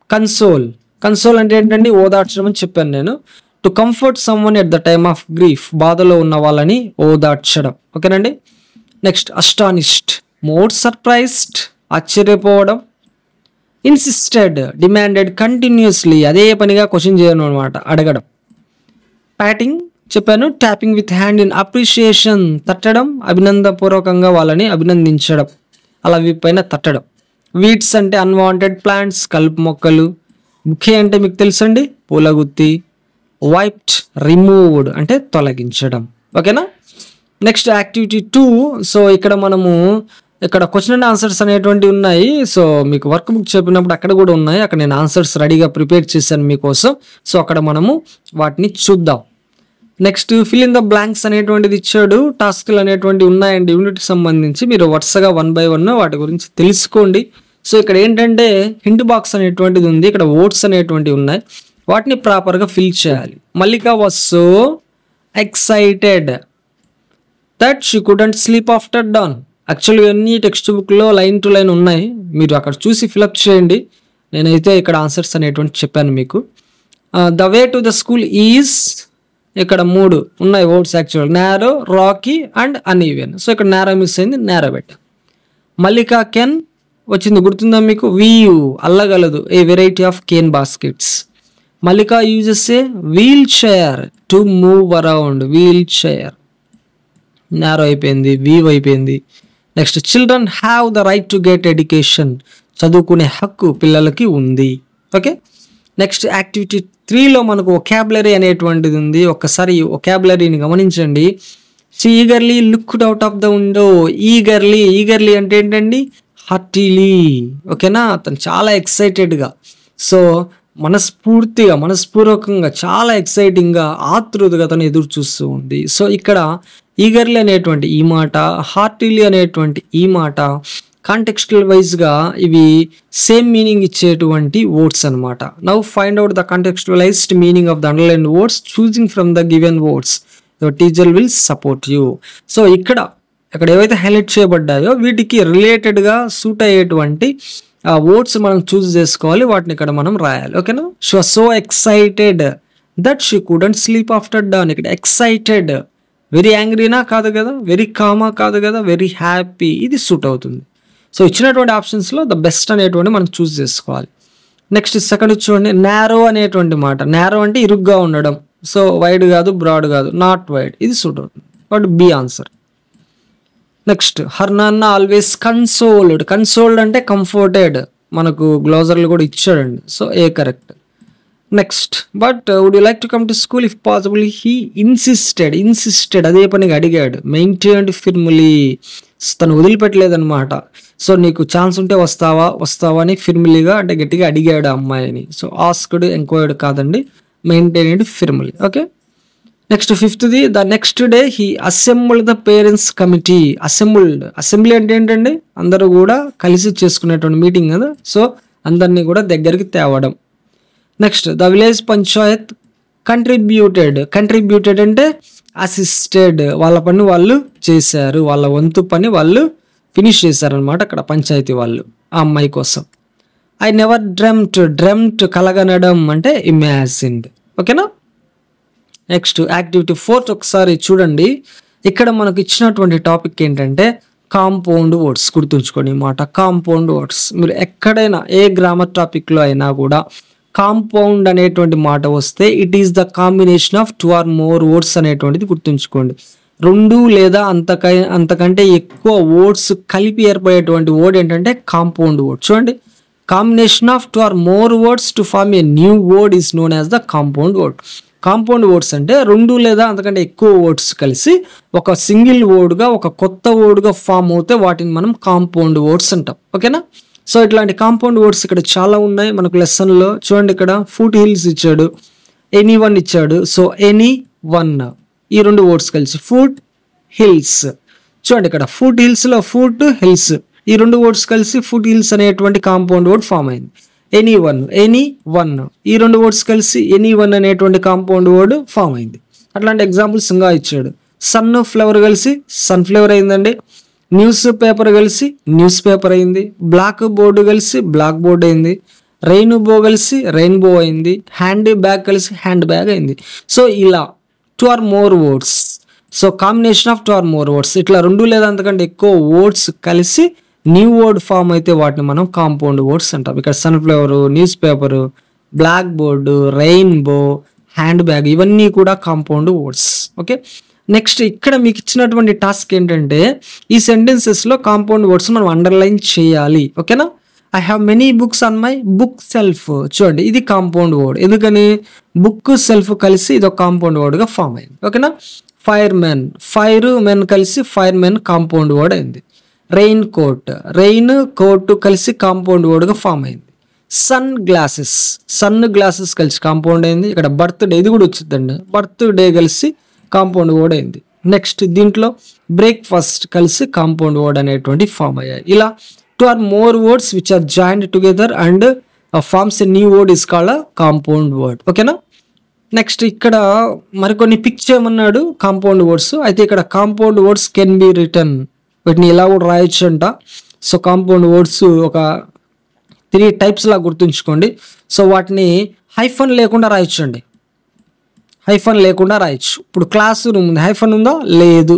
కన్సోల్ అంటే ఏంటంటే ఓదార్చడం అని చెప్పాను నేను. To comfort someone at the time of grief, బాధలో ఉన్న వాళ్ళని ఓదార్చడం. ఓకేనండి. నెక్స్ట్ అస్టానిష్డ్, మోర్ సర్ప్రైజ్డ్, ఆశ్చర్యపోవడం. ఇన్సిస్టెడ్, డిమాండెడ్ కంటిన్యూస్లీ, అదే పనిగా క్వశ్చన్ చేయడం అనమాట, అడగడం. ప్యాటింగ్ చెప్పాను, tapping with hand in appreciation, తట్టడం, అభినందనపూర్వకంగా వాళ్ళని అభినందించడం, అలా పైన తట్టడం. వీడ్స్ అంటే అన్వాంటెడ్ ప్లాంట్స్, కలుపు మొక్కలు. బుకే అంటే మీకు తెలుసండి, పూలగుత్తి. వైప్డ్, రిమూవ్డ్ అంటే తొలగించడం. ఓకేనా. Next activity 2. సో ఇక్కడ మనము ఇక్కడ క్వశ్చన్ అండ్ ఆన్సర్స్ అనేటువంటివి ఉన్నాయి. సో మీకు వర్క్ బుక్ చెప్పినప్పుడు అక్కడ కూడా ఉన్నాయి, అక్కడ నేను ఆన్సర్స్ రెడీగా ప్రిపేర్ చేశాను మీకోసం. సో అక్కడ మనము వాటిని చూద్దాం. Next fill in the blanks అనేటువంటిది ఇచ్చాడు. టాస్క్లు అనేటువంటివి ఉన్నాయండి యూనిట్కి సంబంధించి. మీరు వరుసగా 1 by 1 వాటి గురించి తెలుసుకోండి. సో ఇక్కడ ఏంటంటే హింట్ బాక్స్ అనేటువంటిది ఉంది, ఇక్కడ ఓట్స్ అనేటువంటివి ఉన్నాయి, వాటిని ప్రాపర్గా ఫిల్ చేయాలి. Mallika was so excited that she couldn't sleep after dawn. యాక్చువల్గా అన్ని టెక్స్ట్ బుక్లో లైన్ టు లైన్ ఉన్నాయి, మీరు అక్కడ చూసి ఫిలప్ చేయండి. నేనైతే ఇక్కడ ఆన్సర్స్ అనేటువంటి చెప్పాను మీకు. The way to the school is, ఇక్కడ 3 ఉన్నాయి words actual, narrow, rocky and uneven. So ఇక్కడ నారో మిస్ అయింది, నారో బెట్. మల్లిక కెన్ వచ్చింది, గుర్తుందా మీకు? వీయు, అల్లగలదు, a variety of cane baskets. Mallika uses a wheelchair to move around, wheelchair. Narrow అయిపోయింది, వీవ్ అయిపోయింది. Next children have the right to get education, చదువుకునే హక్కు పిల్లలకి ఉంది. ఓకే. నెక్స్ట్ యాక్టివిటీ 3లో మనకు ఒకాబులరీ అనేటువంటిది ఉంది. ఒక్కసారి ఒకాబులరీని గమనించండి. She eagerly looked out of the window. Eagerly అంటే ఏంటండి? హార్టీలీ. ఓకేనా. అతను చాలా ఎక్సైటెడ్గా, సో మనస్పూర్వకంగా, చాలా ఎక్సైటింగ్గా, ఆతృతగా తను ఎదురు చూస్తూ ఉంది. సో ఇక్కడ ఈగర్లీ అనేటువంటి ఈ మాట, హార్టీలీ అనేటువంటి ఈ మాట కాంటెక్స్టువల్ వైజ్గా ఇవి సేమ్ మీనింగ్ ఇచ్చేటువంటి వర్డ్స్ అనమాట. Now find out the contextualized meaning of the underlined words choosing from the given words. Your teacher will support you. So ఇక్కడ ఏవైతే హైలైట్ చేయబడ్డాయో వీటికి రిలేటెడ్గా సూట్ అయ్యేటువంటి వర్డ్స్ మనం చూస్ చేసుకోవాలి, వాటిని ఇక్కడ మనం రాయాలి. ఓకేనా. She was so excited that she couldn't sleep after dawn. ఇక్కడ ఎక్సైటెడ్, వెరీ యాంగ్రీనా కాదు కదా, వెరీ కామా కాదు కదా, వెరీ హ్యాపీ, ఇది సూట్ అవుతుంది. సో ఇచ్చినటువంటి ఆప్షన్స్లో ద బెస్ట్ అనేటువంటి మనం చూస్ చేసుకోవాలి. నెక్స్ట్ సెకండ్ చూడండి, నారో అనేటువంటి మాట. నారో అంటే ఇరుగ్గా ఉండడం, సో వైడ్ కాదు, బ్రాడ్ కాదు, నాట్ వైడ్, ఇది సూట్ అవుతుంది. But B answer. Next her నాన్న ఆల్వేస్ కన్సోల్డ్ అంటే కంఫర్టెడ్, మనకు గ్లోజర్లు కూడా ఇచ్చాడండి. So A correct. Next but would you like to come to school if possible. He insisted, అదే పనిగా అడిగాడు. మెయింటైన్డ్ ఫిర్ములీ, తను వదిలిపెట్టలేదనమాట. సో నీకు ఛాన్స్ ఉంటే వస్తావా అని ఫిర్ములీగా అంటే గట్టిగా అడిగాడు అమ్మాయిని. సో ఆస్క్డ్, ఎంక్వైర్డ్ కాదండి, maintained firmly. Okay. Next 5th, the next day he assembled the parents committee. Assembly అంటే ఏంటండి? అందరూ కూడా కలిసి చేసుకునేటువంటి మీటింగ్ కదా, సో అందరినీ కూడా దగ్గరికి తేవడం. Next the village panchayat contributed అంటే అసిస్టెడ్, వాళ్ళ పని వాళ్ళు చేశారు, వాళ్ళ వంతు పని వాళ్ళు ఫినిష్ చేశారనమాట అక్కడ పంచాయతీ వాళ్ళు ఆ అమ్మాయి కోసం. ఐ నెవర్ డ్రెమ్ట్ కలగనడం అంటే ఇమాజిన్డ్. ఓకేనా. నెక్స్ట్ యాక్టివిటీ 4 ఒకసారి చూడండి. ఇక్కడ మనకు ఇచ్చినటువంటి టాపిక్ ఏంటంటే కాంపౌండ్ వర్డ్స్. గుర్తుంచుకోండి ఈ మాట, కాంపౌండ్ వర్డ్స్. మీరు ఎక్కడైనా ఏ గ్రామర్ టాపిక్లో అయినా కూడా కాంపౌండ్ అనేటువంటి మాట వస్తే it is the combination of 2 or more words అనేటువంటిది గుర్తుంచుకోండి. 2 లేదా అంతకంటే ఎక్కువ వర్డ్స్ కలిపి ఏర్పడేటువంటి వర్డ్ ఏంటంటే కాంపౌండ్ వర్డ్. చూడండి, combination of 2 or more words to form a new word is known as the compound word. Compound words అంటే 2 లేదా అంతకంటే ఎక్కువ వర్డ్స్ కలిసి ఒక సింగిల్ వర్డ్గా, ఒక కొత్త వర్డ్గా ఫామ్ అవుతే వాటిని మనం కాంపౌండ్ వర్డ్స్ అంటాం. ఓకేనా. సో ఇట్లాంటి కాంపౌండ్ వర్డ్స్ ఇక్కడ చాలా ఉన్నాయి మనకు లెసన్లో. చూడండి, ఇక్కడ ఫుట్ హిల్స్ ఇచ్చాడు, ఎనీ వన్ ఇచ్చాడు. సో ఎనీ వన్, ఈ 2 వర్డ్స్ కలిసి ఫుట్ హిల్స్. చూడండి, ఇక్కడ ఫుట్ హిల్స్లో ఫుట్ హిల్స్, ఈ 2 వర్డ్స్ కలిసి ఫుట్ హిల్స్ అనేటువంటి కాంపౌండ్ వర్డ్ ఫామ్ అయింది. ఎనీ వన్ ఈ 2 వర్డ్స్ కలిసి ఎనీ వన్ అనేటువంటి కాంపౌండ్ వర్డ్ ఫామ్ అయింది. అట్లాంటి ఎగ్జాంపుల్స్ ఇంకా ఇచ్చాడు. సన్ ఫ్లవర్ కలిసి సన్ఫ్లవర్ అయిందండి. న్యూస్ పేపర్ కలిసి న్యూస్ పేపర్ అయింది. బ్లాక్ బోర్డు కలిసి బ్లాక్ బోర్డ్ అయింది. రెయిన్బో కలిసి రెయిన్బో అయింది. హ్యాండ్ బ్యాగ్ కలిసి హ్యాండ్ బ్యాగ్ అయింది. సో ఇలా 2 or more words. So combination of 2 or more words, ఇట్లా 2 లేదా అంతకంటే ఎక్కువ వర్డ్స్ కలిసి న్యూ వర్డ్ ఫామ్ అయితే వాటిని మనం కాంపౌండ్ వర్డ్స్ అంటాం. ఇక్కడ sunflower, newspaper, blackboard, rainbow, handbag ఇవన్నీ కూడా కాంపౌండ్ వర్డ్స్. ఓకే. నెక్స్ట్ ఇక్కడ మీకు ఇచ్చినటువంటి టాస్క్ ఏంటంటే ఈ సెంటెన్సెస్లో కాంపౌండ్ వర్డ్స్ మనం అండర్లైన్ చేయాలి. ఓకేనా. I have many books on my book self. చూడండి, ఇది కాంపౌండ్ వర్డ్. ఎందుకని? బుక్ సెల్ఫ్ కలిసి ఇది ఒక కాంపౌండ్ వర్డ్గా ఫామ్ అయింది. ఓకేనా. ఫైర్ మెన్ కలిసి ఫైర్ మెన్ కాంపౌండ్ వర్డ్ అయింది. రెయిన్ కోట్ కలిసి కాంపౌండ్ వర్డ్గా ఫామ్ అయింది. సన్ గ్లాసెస్ కలిసి కాంపౌండ్ అయింది. ఇక్కడ బర్త్డే, ఇది కూడా వచ్చిందండి, బర్త్డే కలిసి కాంపౌండ్ వర్డ్ అయింది. నెక్స్ట్ దీంట్లో బ్రేక్ఫాస్ట్ కలిసి కాంపౌండ్ వర్డ్ అనేటువంటి ఫామ్ అయ్యాయి. ఇలా 2 or more words which are joined together and forms a new word is called a compound word. ఓకేనా. నెక్స్ట్ ఇక్కడ మరికొన్ని పిక్ చేయమన్నాడు కాంపౌండ్ వర్డ్స్. అయితే ఇక్కడ compound words can be return, వీటిని ఇలా కూడా రాయొచ్చు అంట. సో కాంపౌండ్ వర్డ్స్ ఒక 3 types లా గుర్తుంచుకోండి. సో వాటిని హైఫన్ లేకుండా రాయొచ్చు అండి, హైఫన్ లేకుండా రాయొచ్చు. ఇప్పుడు క్లాస్ రూమ్ ఉంది, హైఫన్ ఉందా? లేదు.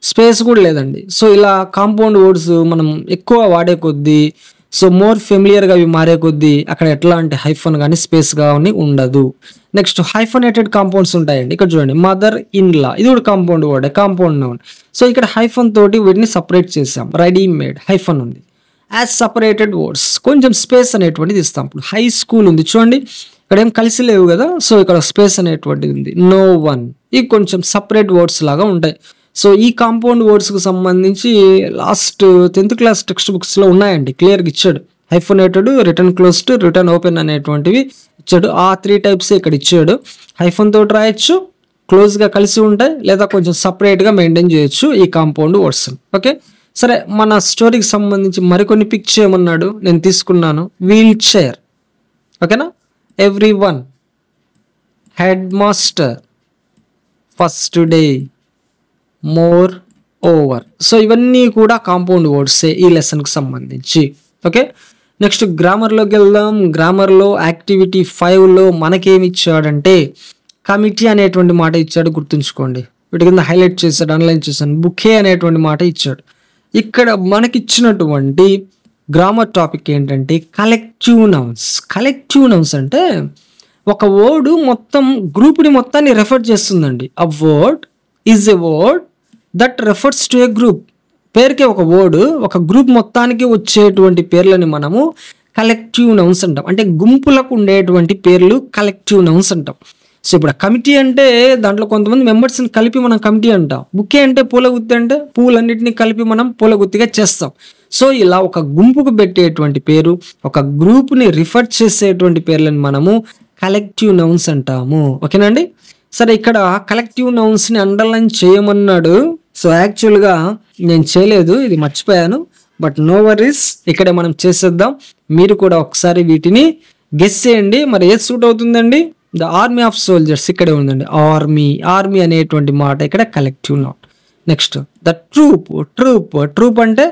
స్పేస్ కూడా లేదండి. సో ఇలా కాంపౌండ్ వర్డ్స్ మనం ఎక్కువ వాడే కొద్దీ, సో మోర్ ఫెమిలియర్గా అవి మారే కొద్దీ అక్కడ ఎట్లా అంటే హైఫన్ కానీ స్పేస్ కానీ ఉండదు. నెక్స్ట్ హైఫనేటెడ్ కాంపౌండ్స్ ఉంటాయండి. ఇక్కడ చూడండి, మదర్ ఇన్ లా, ఇది కూడా compound word, compound noun. So ఇక్కడ హైఫన్ తోటి వీటిని సపరేట్ చేసాం. రెడీమేడ్ హైఫన్ ఉంది. యాజ్ సపరేటెడ్ వర్డ్స్ కొంచెం స్పేస్ అనేటువంటిది ఇస్తాం. ఇప్పుడు హై స్కూల్ ఉంది చూడండి, ఇక్కడ ఏం కలిసి లేవు కదా, సో ఇక్కడ స్పేస్ అనేటువంటిది ఉంది. నో వన్, ఇవి కొంచెం సపరేట్ వర్డ్స్ లాగా ఉంటాయి. సో ఈ కాంపౌండ్ వర్డ్స్కి సంబంధించి లాస్ట్ 10th క్లాస్ టెక్స్ట్ బుక్స్లో ఉన్నాయండి, క్లియర్గా ఇచ్చాడు. హైఫనేటెడ్, రిటర్న్ క్లోజ్డ్, రిటర్న్ ఓపెన్ అనేటువంటివి ఇచ్చాడు. ఆ 3 types ఇక్కడ ఇచ్చాడు. హైఫన్ తోటి రాయొచ్చు, క్లోజ్గా కలిసి ఉంటాయి, లేదా కొంచెం సపరేట్గా మెయింటైన్ చేయొచ్చు ఈ కాంపౌండ్ వర్డ్స్. ఓకే. సరే, మన స్టోరీకి సంబంధించి మరికొన్ని పిక్ చేయమన్నాడు, నేను తీసుకున్నాను. Wheelchair. ఓకేనా. Everyone, headmaster, first day, moreover. So ఇవన్నీ కూడా కాంపౌండ్ వర్డ్సే ఈ లెసన్కి సంబంధించి. ఓకే. నెక్స్ట్ గ్రామర్లోకి వెళ్దాం. గ్రామర్లో యాక్టివిటీ 5లో మనకేమి ఇచ్చాడంటే కమిటీ అనేటువంటి మాట ఇచ్చాడు, గుర్తుంచుకోండి. వీటి కింద హైలైట్ చేశాడు, అనలైన్ చేశాను. బుకే అనేటువంటి మాట ఇచ్చాడు. ఇక్కడ మనకిచ్చినటువంటి గ్రామర్ టాపిక్ ఏంటంటే కలెక్టివ్ నౌన్స్. కలెక్టివ్ నౌన్స్ అంటే ఒక వర్డ్ మొత్తం గ్రూప్ని మొత్తాన్ని రెఫర్ చేస్తుందండి. A word is a word that refers to A group. పేరుకే ఒక వర్డ్, ఒక గ్రూప్ మొత్తానికి వచ్చేటువంటి పేర్లని మనము కలెక్టివ్ నౌన్స్ అంటాం. అంటే గుంపులకు ఉండేటువంటి పేర్లు కలెక్టివ్ నౌన్స్ అంటాం. సో ఇప్పుడు కమిటీ అంటే దాంట్లో కొంతమంది మెంబర్స్ని కలిపి మనం కమిటీ అంటాం. బుకే అంటే పూలగుత్తి అంటే పూలన్నింటినీ కలిపి మనం పూలగుత్తిగా చేస్తాం. సో ఇలా ఒక గుంపుకు పెట్టేటువంటి పేరు, ఒక గ్రూప్ని రిఫర్ చేసేటువంటి పేర్లను మనము కలెక్టివ్ నౌన్స్ అంటాము. ఓకేనండి. సరే, ఇక్కడ కలెక్టివ్ నౌన్స్ని అండర్లైన్ చేయమన్నాడు. సో యాక్చువల్గా నేను చేయలేదు, ఇది మర్చిపోయాను. బట్ నో వరీస్, ఇక్కడే మనం చేసేద్దాం. మీరు కూడా ఒకసారి వీటిని గెస్ చేయండి. మరి ఏది సూట్ అవుతుందండి? ద ఆర్మీ ఆఫ్ సోల్జర్స్ ఇక్కడే ఉందండి. ఆర్మీ అనేటువంటి మాట ఇక్కడ collective noun. Next the troop అంటే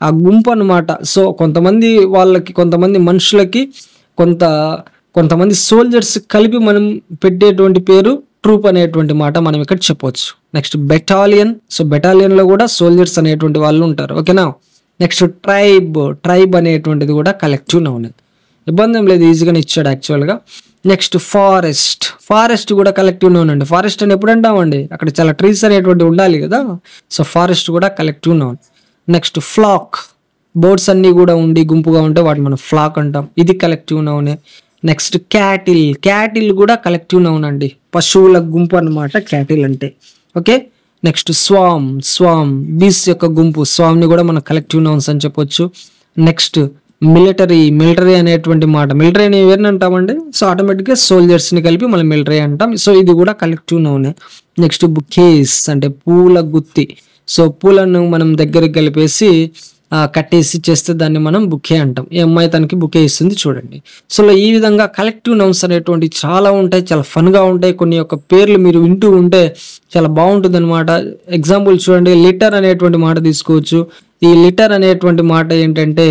ఆ గుంపు అనమాట. సో కొంతమంది మనుషులకి కొంతమంది సోల్జర్స్ కలిపి మనం పెట్టేటువంటి పేరు ట్రూప్ అనేటువంటి మాట మనం ఇక్కడ చెప్పవచ్చు. Next battalion. సో బెటాలియన్లో కూడా సోల్జర్స్ అనేటువంటి వాళ్ళు ఉంటారు. ఓకేనా. నెక్స్ట్ ట్రైబ్ అనేటువంటిది కూడా కలెక్టివ్ నౌన్. ఇబ్బంది ఏం లేదు, ఈజీగానే ఇచ్చాడు యాక్చువల్గా. నెక్స్ట్ ఫారెస్ట్ కూడా కలెక్టివ్ నౌన్ అండి. ఫారెస్ట్ అని ఎప్పుడు అంటామండి, అక్కడ చాలా ట్రీస్ అనేటువంటి ఉండాలి కదా. సో ఫారెస్ట్ కూడా collective noun. Next flock, birds అన్నీ కూడా ఉండి గుంపుగా ఉంటే వాటిని మనం ఫ్లాక్ అంటాం, ఇది కలెక్టివ్ నౌనే. నెక్స్ట్ క్యాటిల్ కూడా కలెక్టివ్ నౌన్ అండి, పశువుల గుంపు అనమాట క్యాటిల్ అంటే. ఓకే. నెక్స్ట్ స్వామ్ బీస్ యొక్క గుంపు, స్వామ్ని కూడా మనం కలెక్టివ్ నౌన్స్ అని చెప్పొచ్చు. నెక్స్ట్ మిలిటరీ అనేటువంటి మాట, మిలిటరీ అని ఎవరిని అంటామండి, సో ఆటోమేటిక్గా సోల్జర్స్ని కలిపి మనం మిలిటరీ అంటాం. సో ఇది కూడా కలెక్టివ్ నౌనే. నెక్స్ట్ బుకేస్ అంటే పూల గుత్తి. సో పూలను మనం దగ్గరికి కలిపేసి కట్టేసి చేస్తే దాన్ని మనం బుకే అంటాం. ఈ అమ్మాయి తనకి బుకే ఇస్తుంది చూడండి. సో ఈ విధంగా కలెక్టివ్ నౌన్స్ అనేటువంటి చాలా ఉంటాయి, చాలా ఫన్గా ఉంటాయి. కొన్ని యొక్క పేర్లు మీరు వింటూ ఉంటే చాలా బాగుంటుంది అనమాట. ఎగ్జాంపుల్ చూడండి, లిటర్ అనేటువంటి మాట తీసుకోవచ్చు. ఈ లిటర్ అనేటువంటి మాట ఏంటంటే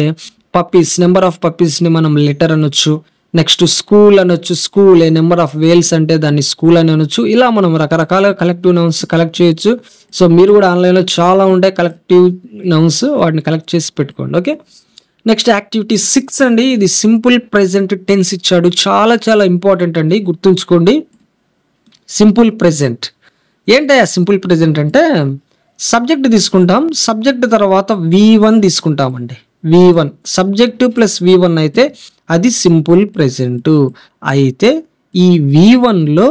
పప్పీస్, నెంబర్ ఆఫ్ పప్పీస్ని మనం లిటర్ అనొచ్చు. నెక్స్ట్ స్కూల్ అనొచ్చు, school a number of whales అంటే దాన్ని స్కూల్ అని అనొచ్చు. ఇలా మనం రకరకాల కలెక్టివ్ నౌన్స్ కలెక్ట్ చేయొచ్చు. సో మీరు కూడా ఆన్లైన్లో చాలా ఉంటాయి కలెక్టివ్ నౌన్స్, వాటిని కలెక్ట్ చేసి పెట్టుకోండి. ఓకే. నెక్స్ట్ యాక్టివిటీ 6 అండి, ఇది సింపుల్ ప్రెజెంట్ టెన్స్ ఇచ్చాడు. చాలా చాలా ఇంపార్టెంట్ అండి, గుర్తుంచుకోండి. సింపుల్ ప్రెజెంట్ ఏంటయ్యా సింపుల్ ప్రెజెంట్ అంటే, సబ్జెక్ట్ తీసుకుంటాం, సబ్జెక్ట్ తర్వాత V1 తీసుకుంటామండి. V1 సబ్జెక్టు ప్లస్ V1 అయితే అది సింపుల్ ప్రెజెంట్. అయితే ఈ V1లో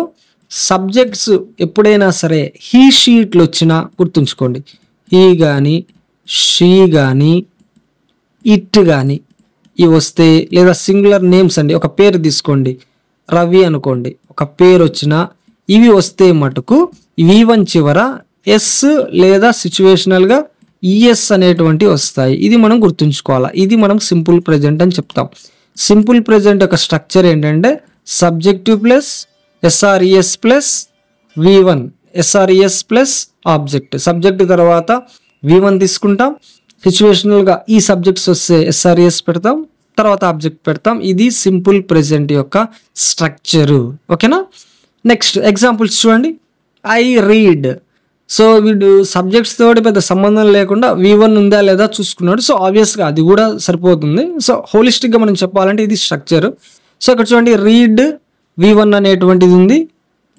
సబ్జెక్ట్స్ ఎప్పుడైనా సరే హీ షీట్లు వచ్చినా గుర్తుంచుకోండి, హీ కానీ షీ కానీ ఇట్ కానీ ఇవి వస్తే, లేదా సింగులర్ నేమ్స్ అండి, ఒక పేరు తీసుకోండి రవి అనుకోండి, ఒక పేరు వచ్చినా ఇవి వస్తే మటుకు V1 చివర ఎస్ లేదా సిచ్యువేషనల్గా ఈఎస్ అనేటువంటి వస్తాయి. ఇది మనం గుర్తుంచుకోవాలా. ఇది మనం సింపుల్ ప్రెజెంట్ అని చెప్తాం. సింపుల్ ప్రెజెంట్ యొక్క స్ట్రక్చర్ ఏంటంటే subjective plus SRES plus V1, SRES plus object. Subject తర్వాత V1 తీసుకుంటాం, సిచ్యువేషనల్గా ఈ సబ్జెక్ట్స్ వస్తే ఎస్ఆర్ఈఎస్ పెడతాం, తర్వాత ఆబ్జెక్ట్ పెడతాం. ఇది సింపుల్ ప్రెజెంట్ యొక్క స్ట్రక్చరు. ఓకేనా. నెక్స్ట్ ఎగ్జాంపుల్స్ చూడండి. I read. సో వీడు సబ్జెక్ట్స్ తోటి పెద్ద సంబంధం లేకుండా V1 ఉందా లేదా చూసుకున్నాడు. సో ఆబ్వియస్గా అది కూడా సరిపోతుంది. సో హోలిస్టిక్గా మనం చెప్పాలంటే ఇది స్ట్రక్చర్. సో ఇక్కడ చూడండి, రీడ్ V1 అనేటువంటిది ఉంది,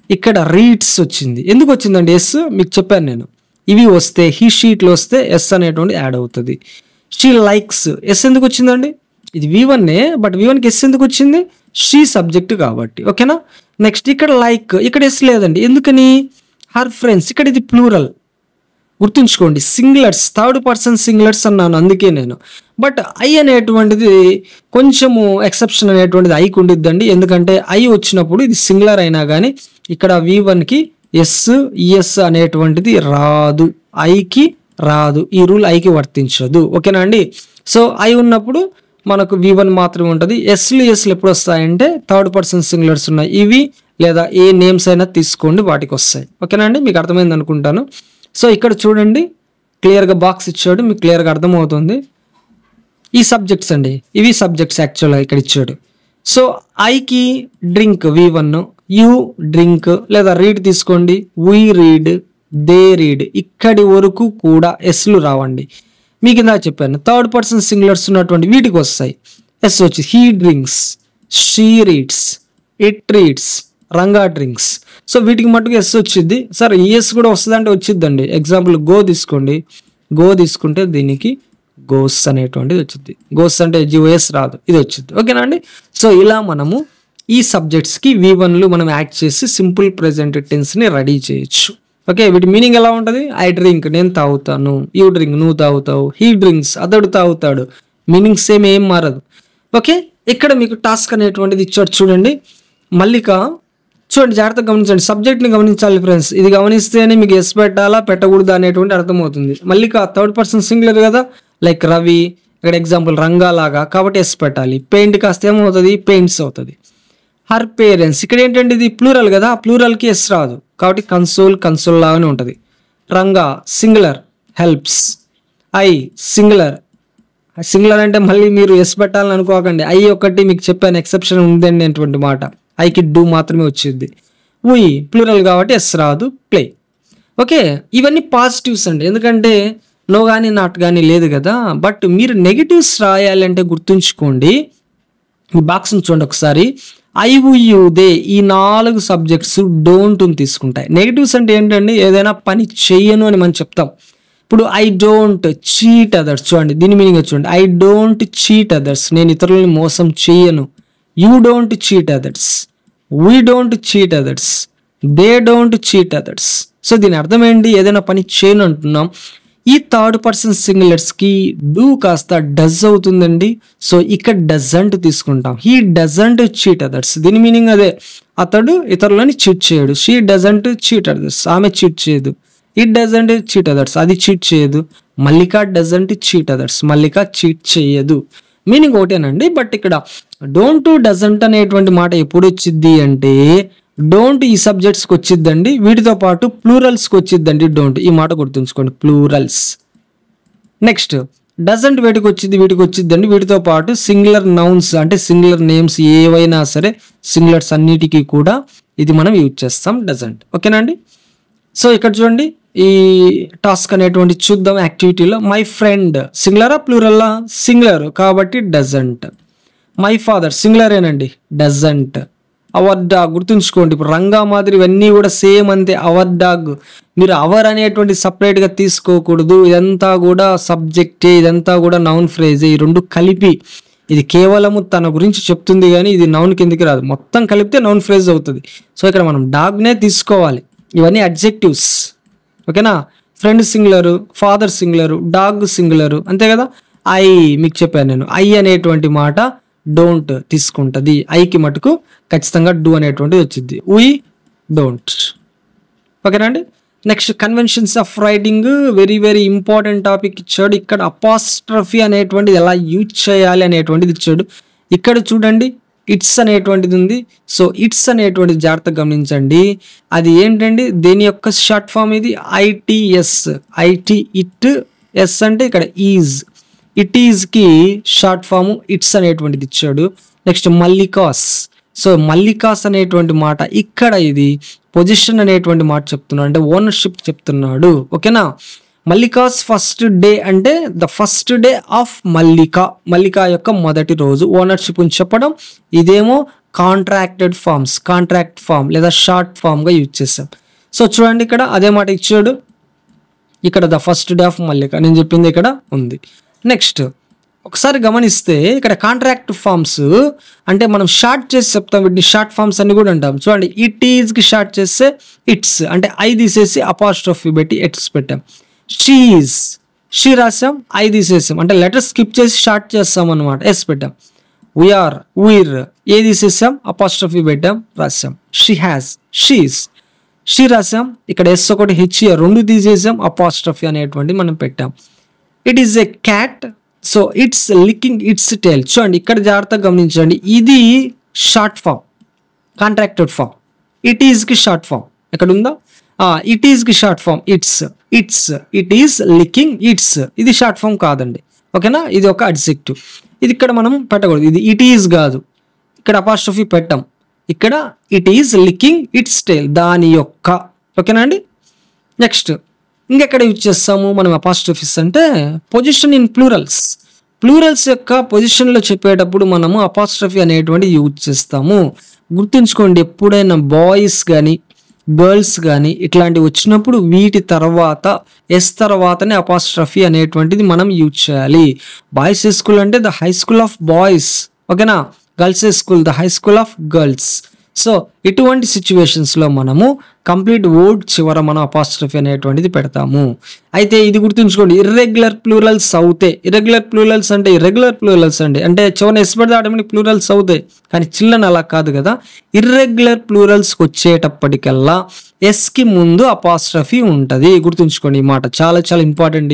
ఇక్కడ రీడ్స్ వచ్చింది. ఎందుకు వచ్చిందండి ఎస్, మీకు చెప్పాను నేను. ఇవి వస్తే హీ షీట్లు వస్తే ఎస్ అనేటువంటి యాడ్ అవుతుంది. షీ లైక్స్, ఎస్ ఎందుకు వచ్చిందండి, ఇది V1ఏ, బట్ V1కి ఎస్ ఎందుకు వచ్చింది, షీ సబ్జెక్ట్ కాబట్టి. ఓకేనా. నెక్స్ట్ ఇక్కడ లైక్, ఇక్కడ ఎస్ లేదండి, ఎందుకని, హర్ ఫ్రెండ్స్, ఇక్కడ ఇది ప్లూరల్ గుర్తుంచుకోండి, సింగులర్స్, థర్డ్ పర్సన్ సింగులర్స్ అన్నాను అందుకే నేను. బట్ ఐ అనేటువంటిది కొంచెము ఎక్సెప్షన్ అనేటువంటిది ఐకి ఉండిద్దండి, ఎందుకంటే ఐ వచ్చినప్పుడు ఇది సింగులర్ అయినా కానీ ఇక్కడ V1కి ఎస్ ఈఎస్ అనేటువంటిది రాదు, ఐకి రాదు, ఈ రూల్ ఐకి వర్తించదు. ఓకేనా అండి. సో ఐ ఉన్నప్పుడు మనకు V1 మాత్రమే ఉంటుంది. ఎస్లు ఎప్పుడు వస్తాయంటే థర్డ్ పర్సన్ సింగులర్స్ ఉన్నాయి, ఇవి లేదా ఏ నేమ్స్ అయినా తీసుకోండి వాటికి వస్తాయి. ఓకేనా అండి, మీకు అర్థమైంది అనుకుంటాను. సో ఇక్కడ చూడండి, క్లియర్గా బాక్స్ ఇచ్చాడు, మీకు క్లియర్గా అర్థమవుతుంది. ఈ సబ్జెక్ట్స్ అండి, ఇవి సబ్జెక్ట్స్ యాక్చువల్గా ఇక్కడ ఇచ్చాడు. సో ఐకి డ్రింక్ V1, యూ డ్రింక్, లేదా రీడ్ తీసుకోండి, వీ రీడ్, దే రీడ్, ఇక్కడి వరకు కూడా ఎస్లు రావండి. మీకు ఇందాక చెప్పాను థర్డ్ పర్సన్ సింగులర్స్ ఉన్నటువంటి వీటికి వస్తాయి ఎస్ వచ్చి. He drinks, she reads, it reads, Ranga drinks. So వీటికి మట్టుకు ఎస్ వచ్చింది. సార్ ఈఎస్ కూడా వస్తుంది అంటే వచ్చిద్దండి. ఎగ్జాంపుల్ గో తీసుకోండి, గో తీసుకుంటే దీనికి గోస్ అనేటువంటిది వచ్చింది. గోస్ అంటే జిఓఎస్ రాదు, ఇది వచ్చింది. ఓకేనా అండి. సో ఇలా మనము ఈ సబ్జెక్ట్స్కి V1లు మనం యాడ్ చేసి సింపుల్ ప్రెజెంట్ టెన్స్ని రెడీ చేయొచ్చు. ఓకే, వీటి మీనింగ్ ఎలా ఉంటుంది, ఐ డ్రింక్ నేను తాగుతాను, యూ డ్రింక్ నువ్వు తాగుతావు, హీ డ్రింక్స్ అతడు తాగుతాడు, మీనింగ్ సేమ్ ఏం మారదు. ఓకే, ఇక్కడ మీకు టాస్క్ అనేటువంటిది ఇచ్చాడు చూడండి. మల్లిక చూడండి, జాగ్రత్తగా గమనించండి, సబ్జెక్ట్ని గమనించాలి ఫ్రెండ్స్. ఇది గమనిస్తేనే మీకు ఎస్ పెట్టాలా పెట్టకూడదా అనేటువంటి అర్థమవుతుంది. మల్లిక థర్డ్ పర్సన్ సింగులర్ కదా, లైక్ రవి, ఇక్కడ ఎగ్జాంపుల్ రంగా లాగా, కాబట్టి ఎస్ పెట్టాలి. పెయింట్ కాస్త ఏమవుతుంది, పెయింట్స్ అవుతుంది. Her parents. ఇక్కడ ఏంటంటే ఇది ప్లూరల్ కదా, ప్లూరల్కి ఎస్ రాదు కాబట్టి కన్సోల్ లాగానే ఉంటుంది. Ranga singular helps. I singular అంటే మళ్ళీ మీరు ఎస్ పెట్టాలని అనుకోకండి. ఐ ఒకటి మీకు చెప్పాను ఎక్సెప్షన్ ఉందండి అటువంటి మాట. ఐకి డూ మాత్రమే వచ్చింది. ఉయ్ ప్లూరల్ కాబట్టి ఎస్ రాదు. ప్లే. ఓకే, ఇవన్నీ పాజిటివ్స్ అండి, ఎందుకంటే నో కానీ నాట్ కానీ లేదు కదా. బట్ మీరు నెగిటివ్స్ రాయాలి అంటే గుర్తుంచుకోండి, ఈ బాక్స్ని చూడండి ఒకసారి. ఐ యు దే ఈ 4 సబ్జెక్ట్స్ డోంట్ తీసుకుంటాయి. నెగిటివ్స్ అంటే ఏంటంటే ఏదైనా పని చెయ్యను అని మనం చెప్తాం. ఇప్పుడు ఐ డోంట్ చీట్ అదర్స్, చూడండి దీని మీనింగ్ చూడండి. ఐ డోంట్ చీట్ అదర్స్, నేను ఇతరులని మోసం చెయ్యను. You don't cheat others, we don't cheat others, they don't cheat others. So దీని అర్థం ఏంటి, ఏదైనా పని చేయను అంటున్నాం. ఈ థర్డ్ పర్సన్ సింగులర్స్కి డూ కాస్త డజ్ అవుతుందండి. సో ఇక్కడ డజంట్ తీసుకుంటాం. హీ డజంట్ చీట్ అదర్స్, దీని మీనింగ్ అదే, అతడు ఇతరులని చీట్ చేయడు. షీ డజంట్ చీట్ అదర్స్, ఆమె చీట్ చేయదు. ఇట్ డజంట్ చీట్ అదర్స్, అది చీట్ చేయదు. Mallika doesn't cheat others, Mallika cheat చేయదు. మీనింగ్ ఒకటేనండి. బట్ ఇక్కడ డోంట్ డజంట్ అనేటువంటి మాట ఎప్పుడు వచ్చింది అంటే డోంట్ ఈ సబ్జెక్ట్స్కి వచ్చిద్దండి, వీటితో పాటు ప్లూరల్స్కి వచ్చిద్దండి డోంట్. ఈ మాట గుర్తుంచుకోండి, ప్లూరల్స్. నెక్స్ట్ డజంట్ వీటికి వచ్చిద్దండి, వీటితో పాటు సింగులర్ నౌన్స్ అంటే సింగులర్ నేమ్స్ ఏవైనా సరే సింగులర్స్ అన్నిటికీ కూడా ఇది మనం యూజ్ చేస్తాం డజంట్. ఓకేనా అండి. సో ఇక్కడ చూడండి ఈ టాస్క్ అనేటువంటి చూద్దాం. యాక్టివిటీలో మై ఫ్రెండ్ సింగులరా ప్లూరల్లా, సింగులర్ కాబట్టి డజంట్. మై ఫాదర్ సింగులరేనండి, డజంట్. అవర్ డాగ్ గుర్తుంచుకోండి, ఇప్పుడు రంగా మాదిరి ఇవన్నీ కూడా సేమ్ అంతే. అవర్ డాగ్, మీరు అవర్ అనేటువంటి సపరేట్గా తీసుకోకూడదు. ఇదంతా కూడా సబ్జెక్టే, ఇదంతా కూడా నౌన్ ఫ్రేజే. ఈ రెండు కలిపి ఇది కేవలము తన గురించి చెప్తుంది కానీ ఇది నౌన్ కిందకి రాదు. మొత్తం కలిపితే నౌన్ ఫ్రేజ్ అవుతుంది. సో ఇక్కడ మనం డాగ్నే తీసుకోవాలి. ఇవన్నీ అడ్జెక్టివ్స్. ఓకేనా. Friend singular, father singular, dog singular, అంతే కదా. ఐ మీకు చెప్పాను నేను, ఐ అనేటువంటి మాట డోంట్ తీసుకుంటుంది. ఐకి మటుకు ఖచ్చితంగా డూ అనేటువంటిది వచ్చింది. We don't. ఓకేనా అండి. Next conventions of writing, very very important topic ఇచ్చాడు. ఇక్కడ అపాస్ట్రఫీ అనేటువంటిది ఎలా యూజ్ చేయాలి అనేటువంటిది ఇచ్చాడు. ఇక్కడ చూడండి ఇట్స్ అనేటువంటిది ఉంది. సో ఇట్స్ అనేటువంటిది జాగ్రత్తగా గమనించండి. అది ఏంటండి, దేని యొక్క షార్ట్ ఫామ్ ఇది ఐటీఎస్. ఇట్ ఎస్ అంటే ఇక్కడ ఈజ్, ఇట్ ఈజ్కి షార్ట్ ఫామ్ ఇట్స్ అనేటువంటిది ఇచ్చాడు. నెక్స్ట్ మల్లికాస్. సో మల్లికాస్ అనేటువంటి మాట ఇక్కడ ఇది పొజిషన్ అనేటువంటి మాట చెప్తున్నాడు, అంటే ఓనర్షిప్ చెప్తున్నాడు. ఓకేనా. మల్లికాస్ ఫస్ట్ డే అంటే ద ఫస్ట్ డే ఆఫ్ మల్లిక యొక్క మొదటి రోజు ఓనర్షిప్ అని చెప్పడం. ఇదేమో కాంట్రాక్ట్ ఫామ్ లేదా షార్ట్ ఫామ్గా యూజ్ చేసాం. సో చూడండి ఇక్కడ అదే మాట ఇచ్చాడు. ఇక్కడ ద ఫస్ట్ డే ఆఫ్ మల్లిక నేను చెప్పింది ఇక్కడ ఉంది. నెక్స్ట్ ఒకసారి గమనిస్తే ఇక్కడ కాంట్రాక్ట్ ఫామ్స్ అంటే మనం షార్ట్ చేసి చెప్తాం, వీటిని షార్ట్ ఫామ్స్ అని కూడా అంటాం. చూడండి ఇట్ ఈజ్కి షార్ట్ చేస్తే ఇట్స్ అంటే ఐ తీసేసి అపాస్ట్రఫీ పెట్టి ఎట్స్ పెట్టాం. షీ రాసాం, ఐ తీసేసాం అంటే లెటర్ స్కిప్ చేసి షార్ట్ చేస్తాం అనమాట, ఎస్ పెట్టాం. వీర్ ఏ తీసేసాం, అపాస్ట్రఫీ పెట్టాం, రాసాం. షీ రాసాం, ఇక్కడ ఎస్ ఒకటి హెచ్ రెండు తీసేసాం, అపాస్ట్రఫీ అనేటువంటి మనం పెట్టాం. It is a cat. So it's licking its tail. చూడండి ఇక్కడ జాగ్రత్తగా గమనించండి, ఇది short form, contracted form. It ఈజ్కి షార్ట్ ఫామ్ ఎక్కడ ఉందా, ఇట్ ఈజ్కి short form it is licking its. ఇది షార్ట్ ఫామ్ కాదండి. ఓకేనా. ఇది ఒక అడ్జెక్టివ్. ఇది ఇక్కడ మనం పెట్టకూడదు, ఇది ఇట్ ఈజ్ కాదు, ఇక్కడ అపాస్ట్రఫీ పెట్టాం. ఇక్కడ it is licking its tail, దాని యొక్క. ఓకేనా అండి. నెక్స్ట్ ఇంకెక్కడ యూజ్ చేస్తాము మనం అపాస్ట్రఫీస్ అంటే పొజిషన్ ఇన్ ప్లూరల్స్ యొక్క పొజిషన్లో చెప్పేటప్పుడు మనము అపాస్ట్రఫీ అనేటువంటి యూజ్ చేస్తాము. గుర్తుంచుకోండి, ఎప్పుడైనా బాయ్స్ కానీ గర్ల్స్ కానీ ఇట్లాంటివి వచ్చినప్పుడు వీటి తర్వాత ఎస్ తర్వాతనే అపాస్ట్రఫీ అనేటువంటిది మనం యూజ్ చేయాలి. బాయ్స్ స్కూల్ అంటే the high school of boys. ఓకేనా. Girls school the high school of girls. So ఇటువంటి సిచ్యువేషన్స్లో మనము కంప్లీట్ వర్డ్ చివర మనం అపాస్ట్రఫీ అనేటువంటిది పెడతాము. అయితే ఇది గుర్తుంచుకోండి, ఇర్రెగ్యులర్ ప్లూరల్స్ అవుతాయి. ఇర్రెగ్యులర్ ప్లూరల్స్ అంటే చివరిన ఎస్ పెడితే ఆటోమేటిక్ ప్లూరల్స్ అవుతాయి. కానీ చిల్డ్రన్ అలా కాదు కదా. ఇర్రెగ్యులర్ ప్లూరల్స్కి వచ్చేటప్పటికల్లా ఎస్కి ముందు అపాస్ట్రఫీ ఉంటుంది. గుర్తుంచుకోండి ఈ మాట, చాలా చాలా ఇంపార్టెంట్.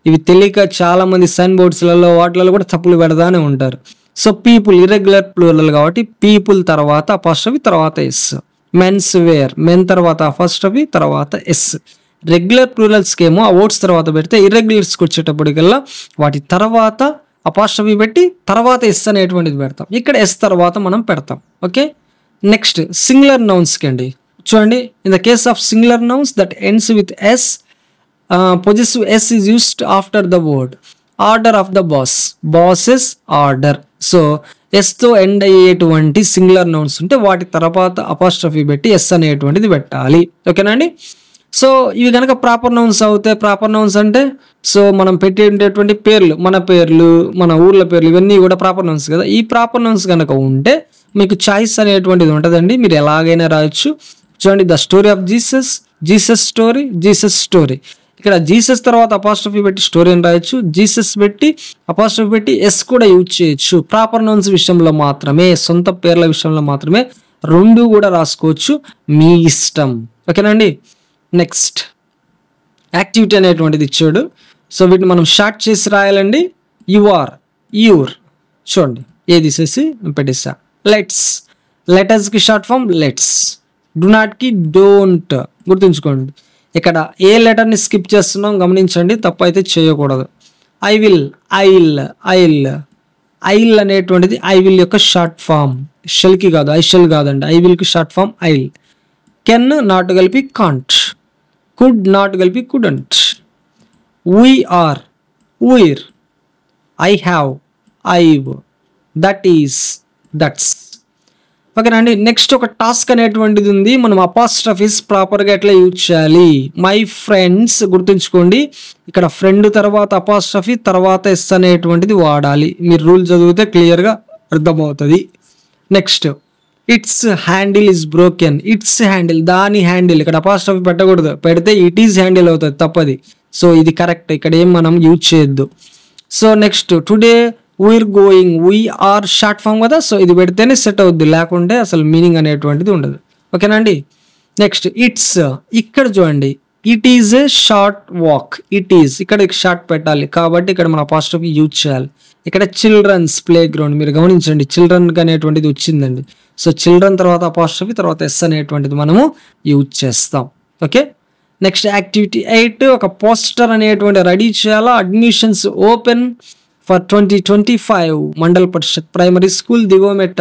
ఇవి తెలియక చాలా మంది సైన్ బోర్డ్స్లలో వాటిలలో కూడా తప్పులు పెడతానే ఉంటారు. సో పీపుల్ ఇర్రెగ్యులర్ ప్లూరల్ కాబట్టి పీపుల్ తర్వాత అపాస్ట్రఫీ తర్వాత ఎస్. మెన్స్ వేర్ మెన్ తర్వాత అపాస్ట్రఫీ తర్వాత ఎస్. రెగ్యులర్ ప్లూరల్స్కి ఏమో ఆ వర్డ్స్ తర్వాత పెడితే ఇర్రెగ్యులర్స్కి వచ్చేటప్పటికల్లా వాటి తర్వాత అపాస్ట్రఫీ పెట్టి తర్వాత ఎస్ అనేటువంటిది పెడతాం. ఇక్కడ ఎస్ తర్వాత మనం పెడతాం. ఓకే, నెక్స్ట్ సింగులర్ నౌన్స్కి అండి. చూడండి, in the case of singular nouns that ends with S, possessive S is used after the word. Order of the boss, boss's order. So ఎస్తో ఎండ్ అయ్యేటువంటి సింగులర్ నౌన్స్ ఉంటే వాటి తర్వాత అపాస్ట్రఫీ పెట్టి ఎస్ అనేటువంటిది పెట్టాలి. ఓకేనా అండి. సో ఇవి కనుక ప్రాపర్ నౌన్స్ అవుతాయి. ప్రాపర్ నౌన్స్ అంటే సో మనం పెట్టేటటువంటి పేర్లు, మన పేర్లు, మన ఊర్ల పేర్లు, ఇవన్నీ కూడా ప్రాపర్ నౌన్స్ కదా. ఈ ప్రాపర్ నౌన్స్ కనుక ఉంటే మీకు చాయిస్ అనేటువంటిది ఉంటుందండి, మీరు ఎలాగైనా రాయొచ్చు. చూడండి, the story of Jesus, Jesus story, Jesus story. ఇక్కడ జీసస్ తర్వాత అపాస్ట్రఫీ పెట్టి స్టోరీ అని రాయొచ్చు, జీసస్ పెట్టి అపాస్ట్రఫీ పెట్టి ఎస్ కూడా యూజ్ చేయొచ్చు. ప్రాపర్ నౌన్స్ విషయంలో మాత్రమే, సొంత పేర్ల విషయంలో మాత్రమే రెండు కూడా రాసుకోవచ్చు, మీ ఇష్టం. ఓకేనండి. నెక్స్ట్ యాక్టివిటీ అనేటువంటిది ఇచ్చాడు. సో వీటిని మనం షార్ట్ చేసి రాయాలండి. You are, your. చూడండి, ఏ తీసేసి పెట్టేసా. లెట్స్, లెటర్స్కి షార్ట్ ఫామ్ లెట్స్. డు నాట్కి డోంట్. గుర్తుంచుకోండి, ఇక్కడ ఏ లెటర్ని స్కిప్ చేస్తున్నాం గమనించండి, తప్పు అయితే చేయకూడదు. I will, I'll, I'll. I'll అనేటువంటిది ఐ విల్ యొక్క షార్ట్ ఫామ్. షెల్కి కాదు, ఐ షెల్ కాదండి, ఐ విల్కి short form I'll. Can not కలిపి కాంట్. కుడ్ నాట్ కలిపి couldn't. We are, we're. I have, I've. That is, that's. ఓకేనా అండి. నెక్స్ట్ ఒక టాస్క్ అనేటువంటిది ఉంది, మనం అపాస్ట్రఫీస్ ప్రాపర్గా ఎట్లా యూజ్ చేయాలి. మై ఫ్రెండ్స్, గుర్తుంచుకోండి, ఇక్కడ ఫ్రెండ్ తర్వాత అపాస్ట్రఫీ తర్వాత ఎస్ అనేటువంటిది వాడాలి. మీరు రూల్ చదివితే క్లియర్గా అర్థమవుతుంది. Next it's handle is broken. It's handle, దాని హ్యాండిల్. ఇక్కడ అపాస్ట్రఫీ పెట్టకూడదు, పెడితే ఇట్ ఈస్ హ్యాండిల్ అవుతుంది, తప్పది. సో ఇది కరెక్ట్, ఇక్కడ ఏం మనం యూజ్ చేయొద్దు. So next today we're going, we are short form కదా, సో ఇది పెడితేనే సెట్ అవుద్ది, లేకుంటే అసలు మీనింగ్ అనేటువంటిది ఉండదు. ఓకేనా అండి. నెక్స్ట్ ఇట్స్, ఇక్కడ చూడండి, it is a short walk. It is, ఇక్కడ షార్ట్ పెట్టాలి కాబట్టి ఇక్కడ మనం అపాస్ట్రఫీ యూజ్ చేయాలి. ఇక్కడ చిల్డ్రన్స్ ప్లే గ్రౌండ్, మీరు గమనించండి, చిల్డ్రన్ అనేటువంటిది వచ్చిందండి. సో చిల్డ్రన్ తర్వాత అపాస్ట్రఫీ తర్వాత ఎస్ అనేటువంటిది మనము యూజ్ చేస్తాం. ఓకే, నెక్స్ట్ యాక్టివిటీ 8, ఒక పోస్టర్ అనేటువంటి రెడీ చేయాలా. Admissions open for 2025 Mandal Parishad primary school Digometta.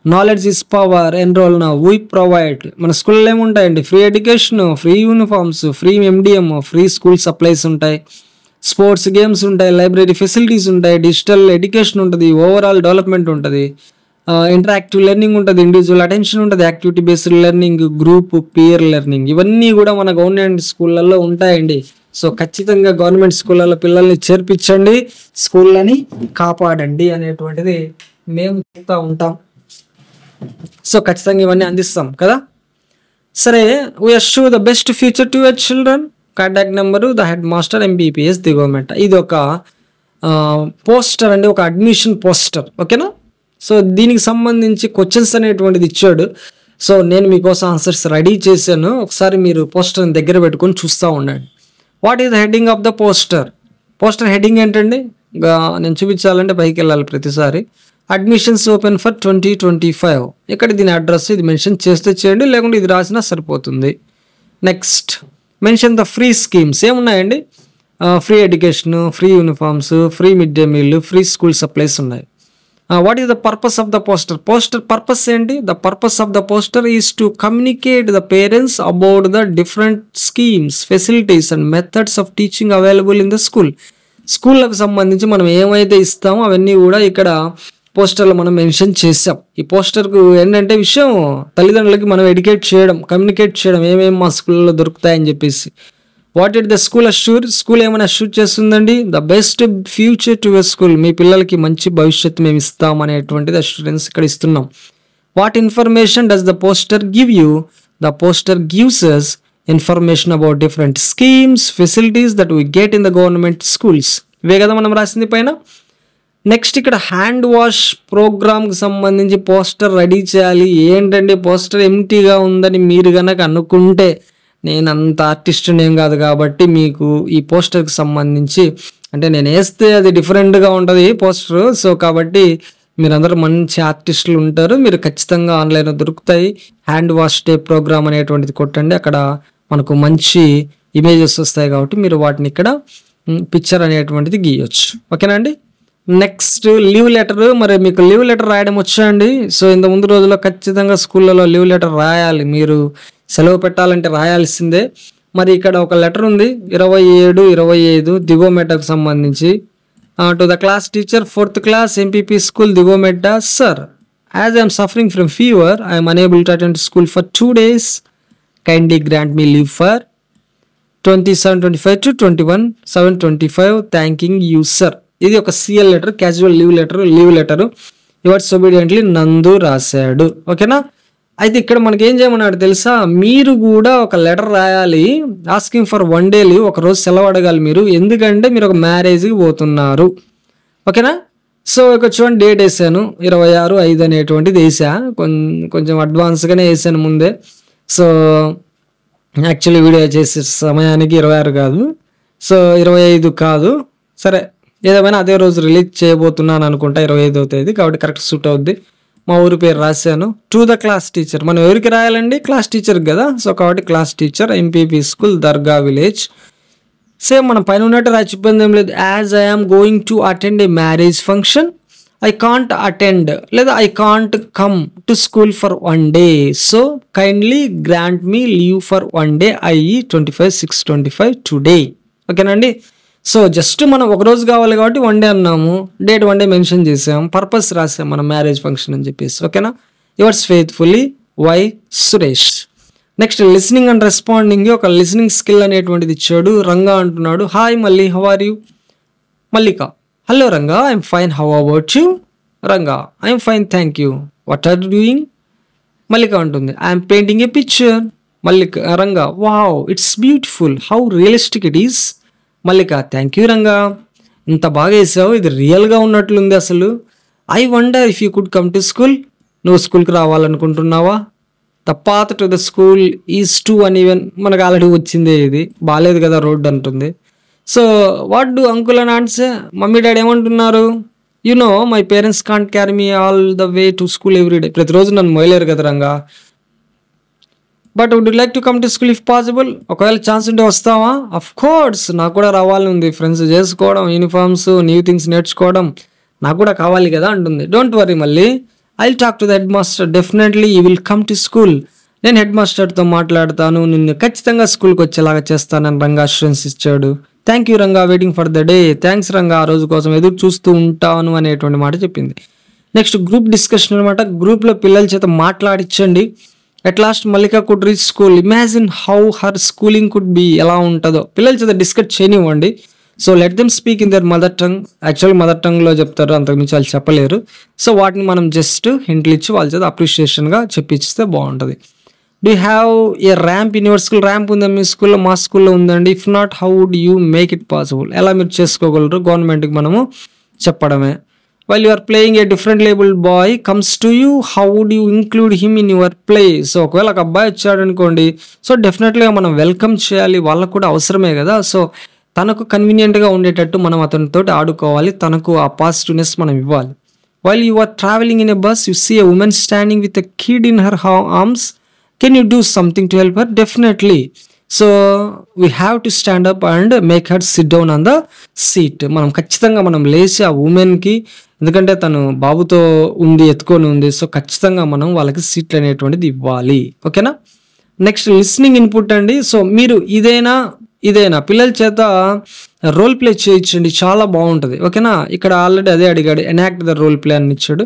Knowledge is power, enrol now, we provide. మన స్కూల్లో ఏముంటాయండి, free education, free uniforms, free MDM, free school supplies ఉంటాయి, స్పోర్ట్స్ గేమ్స్ ఉంటాయి, లైబ్రరీ ఫెసిలిటీస్ ఉంటాయి, డిజిటల్ ఎడ్యుకేషన్ ఉంటుంది, ఓవరాల్ డెవలప్మెంట్ ఉంటుంది, ఇంటరాక్టివ్ లెర్నింగ్ ఉంటుంది, ఇండివిజువల్ అటెన్షన్ ఉంటుంది, activity based learning, group peer learning. ఇవన్నీ కూడా మన గవర్నమెంట్ స్కూళ్ళల్లో ఉంటాయండి. సో ఖచ్చితంగా గవర్నమెంట్ స్కూళ్ళలో పిల్లల్ని చేర్పించండి, స్కూళ్ళని కాపాడండి అనేటువంటిది మేము చెప్తా ఉంటాం. సో ఖచ్చితంగా ఇవన్నీ అందిస్తాం కదా. సరే, we assure the best future to your children. Contact number the head master MBPS Digometta. ఇది ఒక పోస్టర్ అండి, ఒక అడ్మిషన్ పోస్టర్. ఓకేనా. సో దీనికి సంబంధించి క్వశ్చన్స్ అనేటువంటిది ఇచ్చాడు. సో నేను మీకోసం ఆన్సర్స్ రెడీ చేశాను, ఒకసారి మీరు పోస్టర్ని దగ్గర పెట్టుకొని చూస్తూ ఉండండి. What is the heading of the poster? Poster heading ఏంటండి, నేను చూపించాలంటే పైకి వెళ్ళాలి ప్రతిసారి. Admissions open for 2025. ఇక్కడ దీని అడ్రస్ ఇది మెన్షన్ చేస్తే చేయండి, లేకుంటే ఇది రాసినా సరిపోతుంది. Next mention the free schemes. ఏమున్నాయండి, free education, free uniforms, free mid day meal, free school supplies ఉన్నాయి. What is the purpose of the poster? Poster purpose ఏంటి? The purpose of the poster is to communicate the parents about the different schemes, facilities and methods of teaching available in the school. స్కూళ్ళకు సంబంధించి మనం ఏమైతే ఇస్తామో అవన్నీ కూడా ఇక్కడ పోస్టర్లో మనం మెన్షన్ చేసాం. ఈ పోస్టర్కు ఏంటంటే విషయం, తల్లిదండ్రులకి మనం ఎడ్యుకేట్ చేయడం, కమ్యూనికేట్ చేయడం, ఏమేమి మా స్కూల్లో దొరుకుతాయని చెప్పేసి. What it the school assure? School ఏమైనా అష్యూర్ చేస్తుందండి, the best future to your school, మీ పిల్లలకి మంచి భవిష్యత్తు మేము ఇస్తాం అనేటువంటిది అష్యూరెన్స్ ఇక్కడ ఇస్తున్నాం. What information does the poster give you? The poster gives us information about different schemes, facilities that we get in the government schools. ఇవే కదా మనం రాసింది పైన. నెక్స్ట్ ఇక్కడ హ్యాండ్ వాష్ ప్రోగ్రామ్కి సంబంధించి పోస్టర్ రెడీ చేయాలి. ఏంటంటే పోస్టర్ ఎంటీగా ఉందని మీరు కనుక అనుకుంటే, నేను అంత ఆర్టిస్ట్ని ఏం కాదు కాబట్టి మీకు ఈ పోస్టర్కి సంబంధించి అంటే నేను వేస్తే అది డిఫరెంట్గా ఉంటుంది పోస్టర్. సో కాబట్టి మీరందరూ మంచి ఆర్టిస్టులు ఉంటారు. మీరు ఖచ్చితంగా ఆన్లైన్లో దొరుకుతాయి. హ్యాండ్ వాష్ డే ప్రోగ్రామ్ అనేటువంటిది కొట్టండి, అక్కడ మనకు మంచి ఇమేజెస్ వస్తాయి కాబట్టి మీరు వాటిని ఇక్కడ పిక్చర్ అనేటువంటిది గీయొచ్చు. ఓకేనా అండి. Next leave letter. మరి మీకు లీవ్ లెటర్ రాయడం వచ్చా అండి? సో ఇంత ముందు రోజుల్లో ఖచ్చితంగా స్కూళ్ళలో లీవ్ లెటర్ రాయాలి, మీరు సెలవు పెట్టాలంటే రాయాల్సిందే. మరి ఇక్కడ ఒక లెటర్ ఉంది 27/25 దిగోమెట్టాకు సంబంధించి. To the class teacher 4th class MPP school Digometta. Sir, as I'm suffering from fever I'm unable to attend school for 2 days. Kindly grant me leave for 27/25 to 21/7/25. Thanking you sir. ఇది ఒక CL letter, casual leave letter. Yours obediently Nandu రాశాడు. ఓకేనా. అయితే ఇక్కడ మనకి ఏం చేయమన్నాడు తెలుసా, మీరు కూడా ఒక లెటర్ రాయాలి ఆస్కింగ్ ఫర్ 1 day లీవ్. ఒక రోజు సెలవు అడగాలి మీరు, ఎందుకంటే మీరు ఒక మ్యారేజ్కి పోతున్నారు. ఓకేనా. సో ఇక్కడ చూడండి, డేట్ వేసాను 26/5 అనేటువంటిది వేసా. కొంచెం అడ్వాన్స్గానే వేసాను ముందే. సో యాక్చువల్లీ వీడియో చేసే సమయానికి 26 కాదు, సో 25 కాదు. సరే, ఏదేమైనా అదే రోజు రిలీజ్ చేయబోతున్నాను అనుకుంటా, 25వ తేదీ కాబట్టి కరెక్ట్ సూట్ అవుద్ది. మా ఊరి పేరు రాశాను. టు ద క్లాస్ టీచర్, మనం ఎవరికి రాయాలండి? క్లాస్ టీచర్కి కదా. సో కాబట్టి class teacher MPP school Darga village. Same మనం పైన ఉన్నట్టు రాసి ఇబ్బంది ఏం లేదు. As I'm going to attend a marriage function I can't attend లేదా I can't come to school for 1 day. So kindly grant me leave for 1 day, i.e. 25/6/25 today. ఓకేనండి. సో జస్ట్ మనం ఒక రోజు కావాలి కాబట్టి 1 day అన్నాము, డేట్ 1 day మెన్షన్ చేసాం, పర్పస్ రాసాం మన మ్యారేజ్ ఫంక్షన్ అని చెప్పేసి. ఓకేనా. Yours faithfully Y Suresh. Next listening and responding. ఒక లిసనింగ్ స్కిల్ అనేటువంటిది ఇచ్చాడు. రంగా అంటున్నాడు, hi Malli, how are you? Mallika, hello Ranga, I'm fine, how about you? Ranga, I'm fine, thank you. What are you doing? Mallika అంటుంది, I'm painting a picture. Mallika, Ranga, wow, it's beautiful, how realistic it is. Mallika, thank you Ranga, ఇంత బాగా వేసావు, ఇది రియల్గా ఉన్నట్లుంది అసలు. I wonder if you could come to school. నువ్వు స్కూల్కి రావాలనుకుంటున్నావా? The path to the school is too uneven. మనకు ఆల్రెడీ వచ్చిందే, ఇది బాగాలేదు కదా రోడ్ అంటుంది. So what do uncle and aunts? Mummy daddy ఏమంటున్నారు? You know my parents can't carry me all the way to school every day. ప్రతిరోజు నన్ను మోయలేరు కదా Ranga. But would you like to come to school if possible? ఒకవేళ ఛాన్స్ ఉంటే వస్తావా? అఫ్ కోర్స్, నాకు కూడా రావాలని ఉంది. ఫ్రెండ్స్ చేసుకోవడం, యూనిఫామ్స్, న్యూ థింగ్స్ నేర్చుకోవడం నాకు కూడా కావాలి కదా అంటుంది. డోంట్ వరీ మళ్ళీ, I will talk to the head master. Definitely you will come to school. నేను హెడ్ మాస్టర్తో మాట్లాడతాను, నిన్ను ఖచ్చితంగా స్కూల్కి వచ్చేలాగా చేస్తానని రంగా అష్యూరెన్స్ ఇచ్చాడు. Thank you Ranga, waiting for the day. Thanks Ranga, ఆ రోజు కోసం ఎదురు చూస్తూ ఉంటాను అనేటువంటి మాట చెప్పింది. నెక్స్ట్ గ్రూప్ డిస్కషన్ అనమాట. గ్రూప్లో పిల్లల చేత మాట్లాడించండి. At last Mallika could reach school. Imagine how her schooling could be, ఎలా ఉంటుందో పిల్లల చేత డిస్కస్ చేయనివ్వండి. So let them speak in their mother tongue. Actual mother టంగ్లో చెప్తారు, అంతకుమించి వాళ్ళు చెప్పలేరు. సో వాటిని మనం జస్ట్ హింట్లు ఇచ్చి వాళ్ళ చేత అప్రిషియేషన్గా చెప్పించితే బాగుంటుంది. Do you have a ramp in your school? Ramp ఉందా మీ స్కూల్లో? మా స్కూల్లో ఉందండి. If not, how would you make it possible? ఎలా మీరు చేసుకోగలరు? గవర్నమెంట్కి మనము చెప్పడమే. While you are playing a different labelled boy comes to you, how would you include him in your play? So ఒకవేళ ఒక అబ్బాయి వచ్చాడు అనుకోండి, సో డెఫినెట్లీగా మనం వెల్కమ్ చేయాలి, వాళ్ళకు కూడా అవసరమే కదా. సో తనకు కన్వీనియంట్గా ఉండేటట్టు మనం అతనితో ఆడుకోవాలి, తనకు ఆ పాజిటివ్నెస్ మనం ఇవ్వాలి. While you are travelling in a bus, you see a woman standing with a kid in her arms, can you do something to help her? Definitely. So we have to stand up and make her sit down on the seat. మనం ఖచ్చితంగా మనం లేచి ఆ ఉమెన్కి, ఎందుకంటే తను బాబుతో ఉంది, ఎత్తుకొని ఉంది, సో ఖచ్చితంగా మనం వాళ్ళకి సీట్లు అనేటువంటిది ఇవ్వాలి. ఓకేనా. నెక్స్ట్ లిస్నింగ్ ఇన్పుట్ అండి. సో మీరు ఇదేనా పిల్లల చేత రోల్ ప్లే చేయించండి, చాలా బాగుంటుంది. ఓకేనా. ఇక్కడ ఆల్రెడీ అదే అడిగాడు, ఎనాక్ట్ ద రోల్ ప్లే అని ఇచ్చాడు.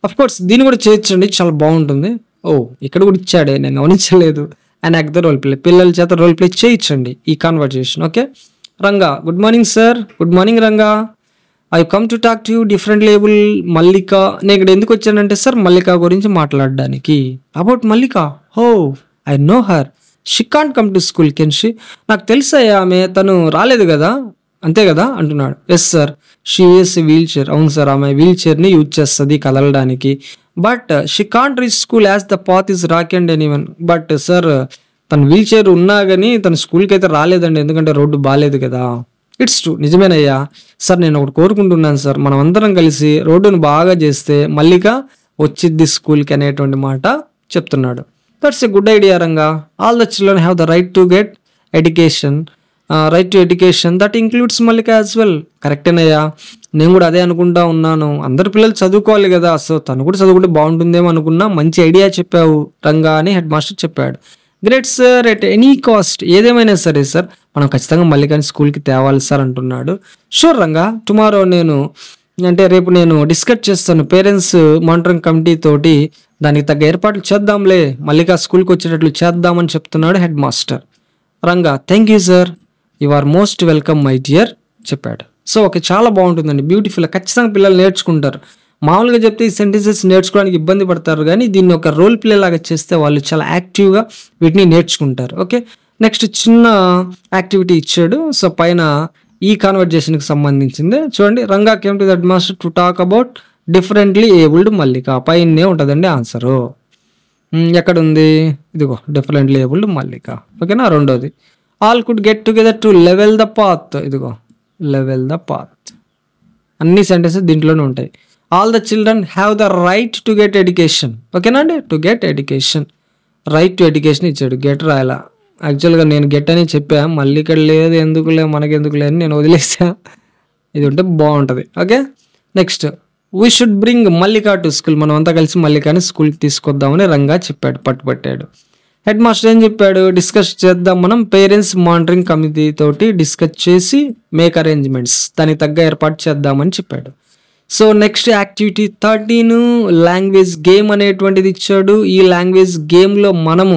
అఫ్ కోర్స్ దీన్ని కూడా చేయించండి, చాలా బాగుంటుంది. ఓ ఇక్కడ కూడా ఇచ్చాడే, నేను గమనించలేదు. ఎనాక్ట్ ద రోల్ ప్లే, పిల్లల చేత రోల్ ప్లే చేయించండి ఈ conversation. Okay. Ranga, good morning sir. Good morning Ranga, I come to talk to you different లేబుల్ మల్లిక. నేను ఇక్కడ ఎందుకు వచ్చానంటే సార్ మల్లిక గురించి మాట్లాడడానికి. About Mallika? Oh, I know her. She can't come to school can she? నాకు తెలుసా ఆమె, తను రాలేదు కదా, అంతే కదా అంటున్నాడు. Yes sir, she is wheelchair. అవును సార్, ఆమె వీల్ చైర్ని యూజ్ చేస్తుంది కదలడానికి. But she can't reach school as the path is rock and anyone. But sir తను వీల్ చైర్ ఉన్నా కానీ తను స్కూల్కి అయితే రాలేదండి, ఎందుకంటే రోడ్డు బాగాలేదు కదా. It's true, నిజమేనయ్యా. సార్ నేను ఒకటి కోరుకుంటున్నాను సార్, మనం అందరం కలిసి రోడ్డును బాగా చేస్తే మల్లిక వచ్చిద్ది స్కూల్కి అనేటువంటి మాట చెప్తున్నాడు. That's a good idea Ranga. All the children have the right to get education, right to education that includes Mallika as well. కరెక్టేనయ్యా, నేను కూడా అదే అనుకుంటా ఉన్నాను. అందరు పిల్లలు చదువుకోవాలి కదా, సో తను కూడా చదువుకుంటే బాగుంటుందేమో అనుకున్నా. మంచి ఐడియా చెప్పావు రంగా అని హెడ్ మాస్టర్ చెప్పాడు. Great sir, at any cost, ఏదేమైనా సరే సార్ మనం ఖచ్చితంగా మల్లికని స్కూల్కి తేవాలి సార్ అంటున్నాడు. షూర్ రంగా, టుమారో రేపు నేను డిస్కస్ చేస్తాను పేరెంట్స్ మానిటరింగ్ కమిటీ తోటి, దానికి తగ్గ ఏర్పాట్లు చేద్దాంలే, మల్లిక స్కూల్కి వచ్చేటట్లు చేద్దామని చెప్తున్నాడు headmaster. Ranga thank you sir, you are most welcome my dear చెప్పాడు. సో ఓకే, చాలా బాగుంటుందండి, బ్యూటిఫుల్. ఖచ్చితంగా పిల్లలు నేర్చుకుంటారు. మామూలుగా చెప్తే ఈ సెంటెన్సెస్ నేర్చుకోవడానికి ఇబ్బంది పడతారు, కానీ దీన్ని ఒక రోల్ ప్లే లాగా చేస్తే వాళ్ళు చాలా యాక్టివ్గా వీటిని నేర్చుకుంటారు. ఓకే, నెక్స్ట్ చిన్న యాక్టివిటీ ఇచ్చాడు. సో పైన ఈ కాన్వర్జేషన్కి సంబంధించింది చూడండి. Ranga came to the head master to talk about differently abled Mallika. పైనే ఉంటుందండి ఆన్సరు. ఎక్కడుంది? ఇదిగో డిఫరెంట్లీ ఏబుల్డ్ మల్లిక. ఓకేనా. రెండోది, all could get together to level the path. ఇదిగో లెవెల్ ద పాత్. అన్ని సెంటెన్సెస్ దీంట్లోనే ఉంటాయి. All the children have the right to get education. ఓకేనా అండి, to get education, right to education ఇచ్చాడు. గెట్ రాయాల. యాక్చువల్గా నేను గెట్ అని చెప్పా, మళ్ళీ ఇక్కడ లేదు, ఎందుకులే మనకెందుకులే అని నేను వదిలేసా. ఇది ఉంటే బాగుంటుంది. Okay, next, we should bring Mallika to school. మనం అంతా కలిసి మల్లికని స్కూల్కి తీసుకొద్దామని రంగా చెప్పాడు, పట్టుపట్టాడు. హెడ్ మాస్టర్ ఏం చెప్పాడు? డిస్కస్ చేద్దాం మనం, పేరెంట్స్ మానిటరింగ్ కమిటీ తోటి డిస్కస్ చేసి మేక్ అరేంజ్మెంట్స్, దానికి తగ్గ ఏర్పాటు చేద్దామని చెప్పాడు. So next activity 13 language game అనేటువంటిది ఇచ్చాడు. ఈ లాంగ్వేజ్ గేమ్లో మనము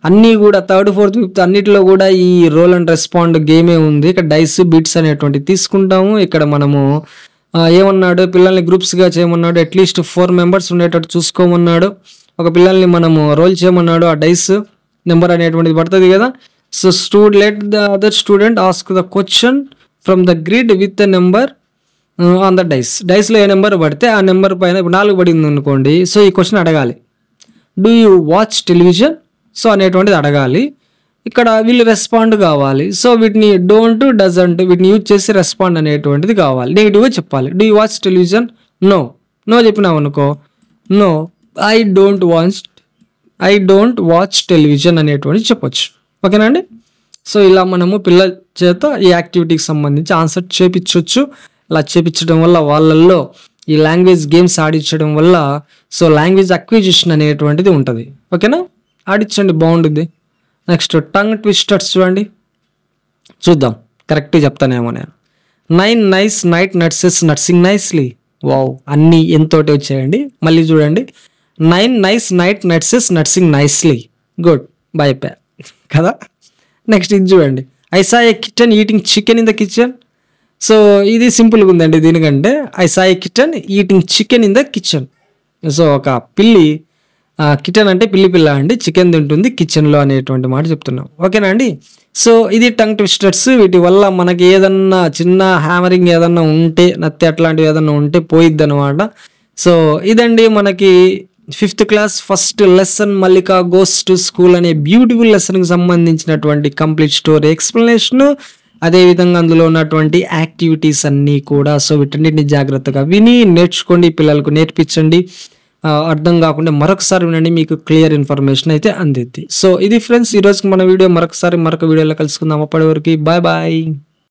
అన్నీ కూడా 3rd, 4th, 5th అన్నిటిలో కూడా ఈ రోల్ అండ్ రెస్పాండ్ గేమే ఉంది. ఇక్కడ డైస్ బిట్స్ అనేటువంటివి తీసుకుంటాము. ఇక్కడ మనము ఏమన్నాడు, పిల్లల్ని గ్రూప్స్గా చేయమన్నాడు. అట్లీస్ట్ 4 మెంబర్స్ ఉండేటట్టు చూసుకోమన్నాడు. ఒక పిల్లల్ని మనము రోల్ చేయమన్నాడు. ఆ డైస్ నెంబర్ అనేటువంటిది పడుతుంది కదా. So let the other student ask the question from the grid with the number on the డైస్లో ఏ నెంబర్ పడితే ఆ నెంబర్ పైన ఇప్పుడు 4 పడింది అనుకోండి. సో ఈ క్వశ్చన్ అడగాలి, do you watch television? So అనేటువంటిది అడగాలి. ఇక్కడ వీళ్ళు రెస్పాండ్ కావాలి. సో వీటిని డోంట్, డజంట్ వీటిని యూజ్ చేసి రెస్పాండ్ అనేటువంటిది కావాలి. నెగిటివ్గా చెప్పాలి. Do you watch television? No. No చెప్పినావు అనుకో, no I don't watch television అనేటువంటిది చెప్పొచ్చు. ఓకేనా అండి. సో ఇలా మనము పిల్లల చేత ఈ యాక్టివిటీకి సంబంధించి ఆన్సర్ చేపించవచ్చు. ఇలా చేపించడం వల్ల వాళ్ళల్లో ఈ లాంగ్వేజ్ గేమ్స్ ఆడించడం వల్ల సో లాంగ్వేజ్ అక్విజిషన్ అనేటువంటిది ఉంటుంది. ఓకేనా, ఆడించండి, బాగుంటుంది. నెక్స్ట్ టంగ్ ట్విస్టర్స్ చూడండి, చూద్దాం కరెక్ట్గా చెప్తానేమో నేను. 9 nice night nurses nursing nicely. Wow, అన్నీ ఎంతోటి వచ్చాయండి. మళ్ళీ చూడండి, 9 nice night nurses nursing nicely. Good, బై పే కదా. నెక్స్ట్ ఇది చూడండి, I saw a kitchen eating chicken in the kitchen. So ఇది సింపుల్గా ఉందండి. దీనికంటే I saw a kitchen eating chicken in the kitchen. So ఒక పిల్లి, కిచెన్ అంటే పిల్ల అండి, చికెన్ తింటుంది కిచెన్లో అనేటువంటి మాట చెప్తున్నాం. ఓకేనా అండి. సో ఇది టంగ్ ట్విస్టర్స్. వీటి వల్ల మనకి ఏదన్నా చిన్న హ్యామరింగ్ ఏదన్నా ఉంటే, నత్తి అట్లాంటివి ఏదన్నా ఉంటే పోయిద్ది అనమాట. సో ఇదండి మనకి 5th class first lesson Mallika goes to school అనే బ్యూటిఫుల్ లెసన్కి సంబంధించినటువంటి కంప్లీట్ స్టోరీ ఎక్స్ప్లెనేషన్, అదేవిధంగా అందులో ఉన్నటువంటి యాక్టివిటీస్ అన్నీ కూడా. సో వీటన్నిటిని జాగ్రత్తగా విని నేర్చుకోండి, పిల్లలకు నేర్పించండి. అర్థం కాకుండా మరొకసారి వినండి, మీకు క్లియర్ ఇన్ఫర్మేషన్ అయితే అందిద్ది. సో ఇది ఫ్రెండ్స్, ఈరోజుకి మన వీడియో. మరొక వీడియోలో కలుసుకుందాం. అప్పటి వరకు బాయ్ బాయ్.